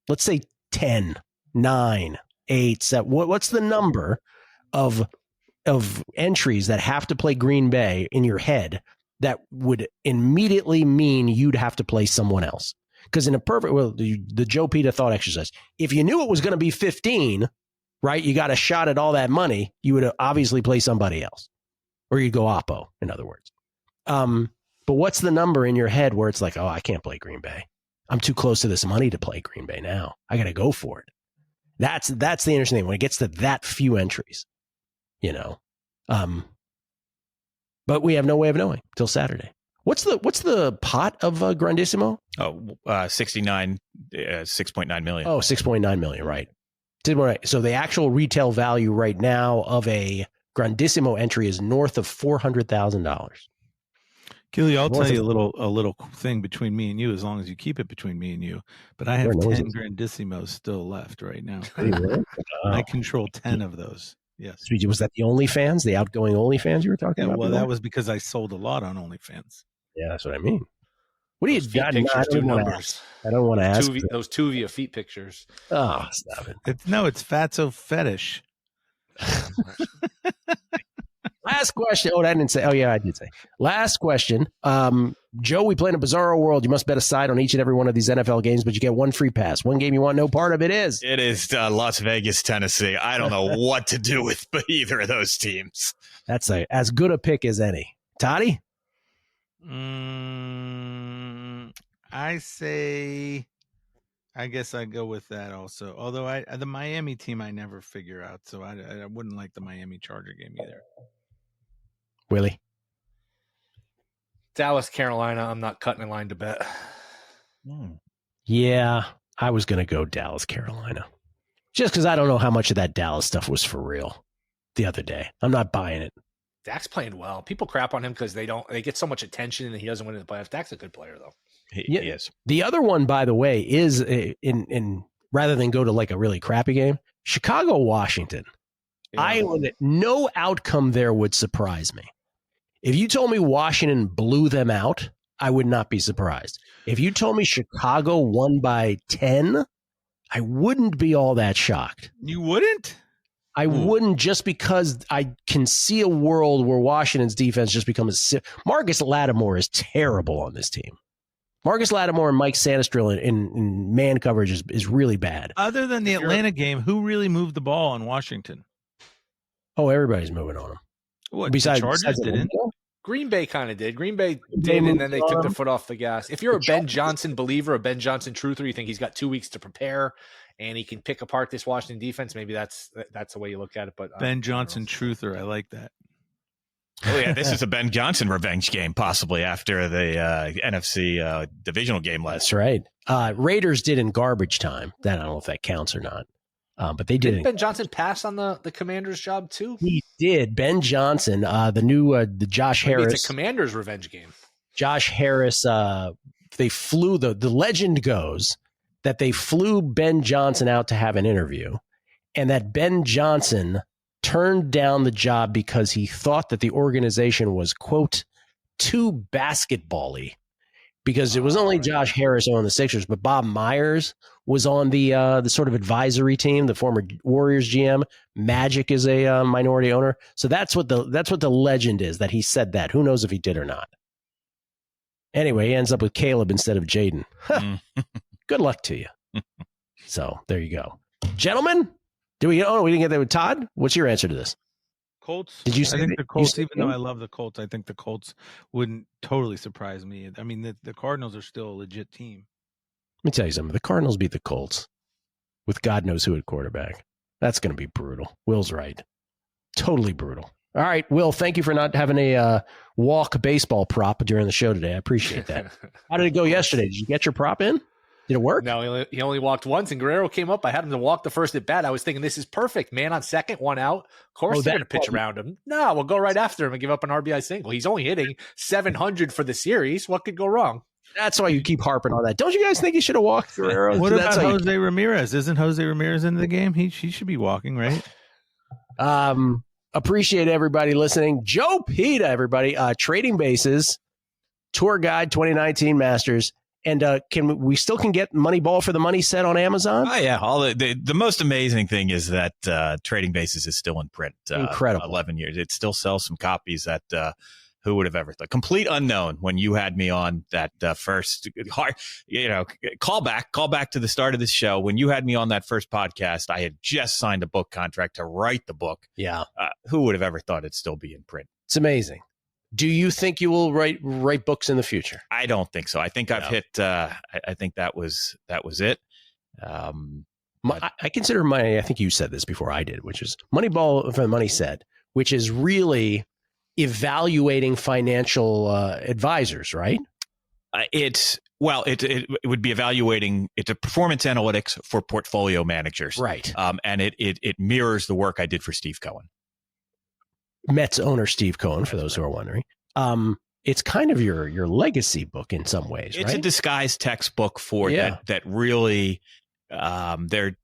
let's say 10, 9, 8, 7, what's the number of entries that have to play Green Bay in your head that would immediately mean you'd have to play someone else? Because in a perfect, the Joe Peta thought exercise, if you knew it was going to be 15, right, you got a shot at all that money, you would obviously play somebody else. Or you'd go Oppo, in other words. But what's the number in your head where it's like, oh, I can't play Green Bay. I'm too close to this money to play Green Bay now. I got to go for it. That's the interesting thing when it gets to that few entries, But we have no way of knowing till Saturday. What's the pot of Grandissimo? Oh, 69, 6.9 million. Oh, 6.9 million, right. So the actual retail value right now of a Grandissimo entry is north of $400,000. Gilly, I'll tell you a little thing between me and you, as long as you keep it between me and you. But I have 10 Grandissimos still left right now. I control 10 of those. Yes. Was that the OnlyFans, the outgoing OnlyFans you were talking about? Well, that was because I sold a lot on OnlyFans. Yeah, that's what I mean. What do you got? I don't want to ask. Those Tuvia feet pictures. Oh, stop it. It's Fatso Fetish. Last question. Oh, I didn't say. Oh, yeah, I did say. Last question. Joe, we play in a bizarro world. You must bet a side on each and every one of these NFL games, but you get one free pass. One game you want no part of it is. It is Las Vegas, Tennessee. I don't know what to do with either of those teams. That's as good a pick as any. Toddy? I guess I go with that also. Although the Miami team I never figure out, so I wouldn't like the Miami Charger game either. Willie? Dallas, Carolina. I'm not cutting in line to bet. Yeah, I was going to go Dallas, Carolina. Just because I don't know how much of that Dallas stuff was for real the other day. I'm not buying it. Dak's playing well. People crap on him because they get so much attention and he doesn't win in the playoffs. Dak's a good player, though. He is. The other one, by the way, is in rather than go to like a really crappy game, Chicago, Washington. Yeah. No outcome there would surprise me. If you told me Washington blew them out, I would not be surprised. If you told me Chicago won by 10, I wouldn't be all that shocked. You wouldn't? I wouldn't, just because I can see a world where Washington's defense just becomes Marcus Lattimore is terrible on this team. Marcus Lattimore and Mike Sanistril in man coverage is really bad. Other than the Atlanta game, who really moved the ball on Washington? Oh, everybody's moving on them. What, besides the Chargers didn't? Green Bay kind of did. Green Bay did, and then they took their foot off the gas. If you're a Ben Johnson believer, a Ben Johnson truther, you think he's got 2 weeks to prepare and he can pick apart this Washington defense, maybe that's the way you look at it. But Ben Johnson truther, I like that. Oh, yeah, this is a Ben Johnson revenge game, possibly after the NFC divisional game last. That's right. Raiders did in garbage time. I don't know if that counts or not. But they did. Didn't Ben Johnson pass on the Commanders job too? He did. Ben Johnson, the Josh Harris. It's a Commanders revenge game. Josh Harris, they flew the legend goes that they flew Ben Johnson out to have an interview, and that Ben Johnson turned down the job because he thought that the organization was, quote, too basketball-y, because it was only Josh Harris on the Sixers, but Bob Myers was on the sort of advisory team, the former Warriors GM. Magic is a minority owner. So that's what the legend is, that he said that. Who knows if he did or not. Anyway, he ends up with Caleb instead of Jaden. Good luck to you. So there you go. Gentlemen, we didn't get that with Todd? What's your answer to this? Colts. Did you say I think the Colts, even though I love the Colts, I think the Colts wouldn't totally surprise me. I mean, the Cardinals are still a legit team. Let me tell you something. The Cardinals beat the Colts with God knows who at quarterback. That's going to be brutal. Will's right. Totally brutal. All right, Will, thank you for not having a walk baseball prop during the show today. I appreciate that. How did it go yesterday? Did you get your prop in? Did it work? No, he only walked once, and Guerrero came up. I had him to walk the first at bat. I was thinking, this is perfect. Man on second, one out. Of course, they're going to pitch around him. No, we'll go right after him and give up an RBI single. He's only hitting 700 for the series. What could go wrong? That's why you keep harping on that. Don't you guys think he should have walked Guerrero? What about Jose Ramirez? Isn't Jose Ramirez in the game? He should be walking, right? Appreciate everybody listening. Joe Peta, everybody. Trading Bases, Tour Guide 2019 Masters. And we still get Moneyball for the money set on Amazon? Oh, yeah. The most amazing thing is that Trading Bases is still in print. Incredible. 11 years. It still sells some copies that who would have ever thought? Complete unknown when you had me on that first call back to the start of this show. When you had me on that first podcast, I had just signed a book contract to write the book. Yeah. Who would have ever thought it'd still be in print? It's amazing. Do you think you will write books in the future? I don't think so. I think I've hit. I think that was it. I consider I think you said this before I did, which is Moneyball for the money set, which is really evaluating financial advisors, right? It would be evaluating. It's a performance analytics for portfolio managers, right? And it mirrors the work I did for Steve Cohen. Mets owner Steve Cohen, for those who are wondering. It's kind of your legacy book in some ways, It's right? a disguised textbook for that really there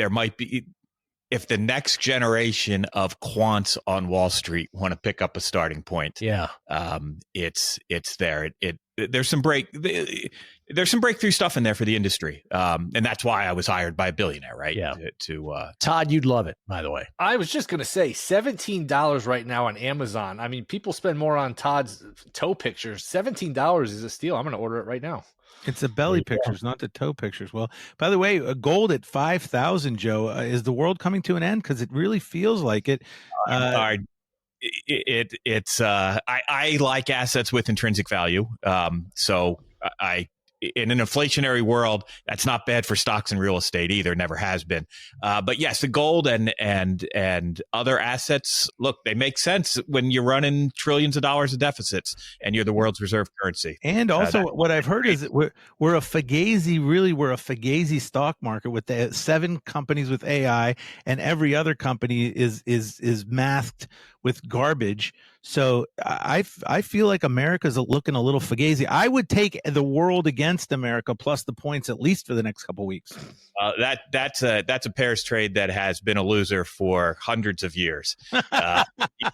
might be, if the next generation of quants on Wall Street want to pick up a starting point. Yeah. It's there. There's some breakthrough stuff in there for the industry. And that's why I was hired by a billionaire, right? Yeah. Todd, you'd love it, by the way. I was just going to say $17 right now on Amazon. I mean, people spend more on Todd's toe pictures. $17 is a steal. I'm going to order it right now. It's the belly pictures, not the toe pictures. Well, by the way, gold at 5,000, Joe. Is the world coming to an end? Because it really feels like it. I like assets with intrinsic value. So in an inflationary world, that's not bad for stocks and real estate either. Never has been. But yes, the gold and other assets, look, they make sense when you're running trillions of dollars of deficits and you're the world's reserve currency. And also what I've heard is that we're a Fugazi stock market with the 7 companies with AI, and every other company is masked with garbage. So I feel like America's looking a little Fugazi. I would take the world against America plus the points at least for the next couple of weeks. That's a pairs trade that has been a loser for hundreds of years.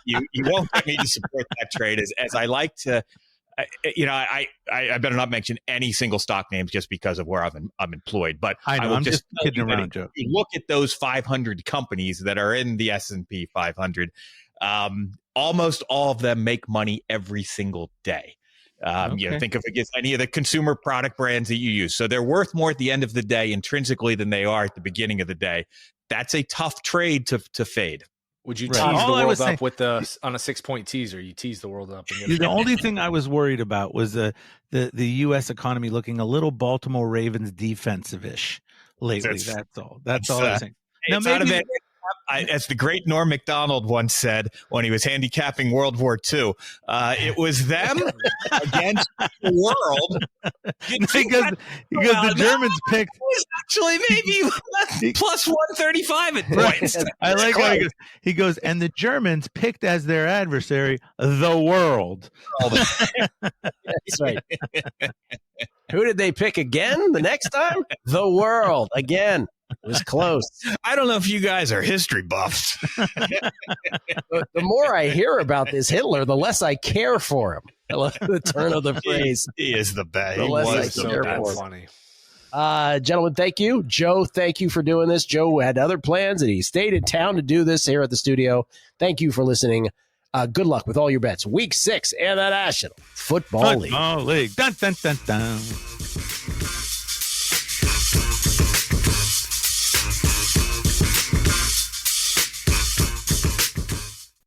You won't get me to support that trade as I like to. I better not mention any single stock names just because of where I'm employed. But I know, I'm just kidding around, Joe. You look at those 500 companies that are in the S&P 500. Almost all of them make money every single day. Think of any of the consumer product brands that you use. So they're worth more at the end of the day intrinsically than they are at the beginning of the day. That's a tough trade to fade. Would you tease the world up on a 6-point teaser? You tease the world up. The only thing I was worried about was the U.S. economy looking a little Baltimore Ravens defensive-ish lately. That's all. That's all I'm saying. Now, maybe as the great Norm Macdonald once said when he was handicapping World War II, it was them against the world. Because the Germans picked. It was actually maybe plus 135 at points. I like how he goes, and the Germans picked as their adversary the world. That's right. Who did they pick again the next time? The world again. It was close. I don't know if you guys are history buffs. The more I hear about this Hitler, the less I care for him. I love the turn of the phrase. He is the best. The less I care for him. Funny. Gentlemen, thank you. Joe, thank you for doing this. Joe had other plans, and he stayed in town to do this here at the studio. Thank you for listening. Good luck with all your bets. Week 6 in the National Football League. Dun, dun, dun, dun.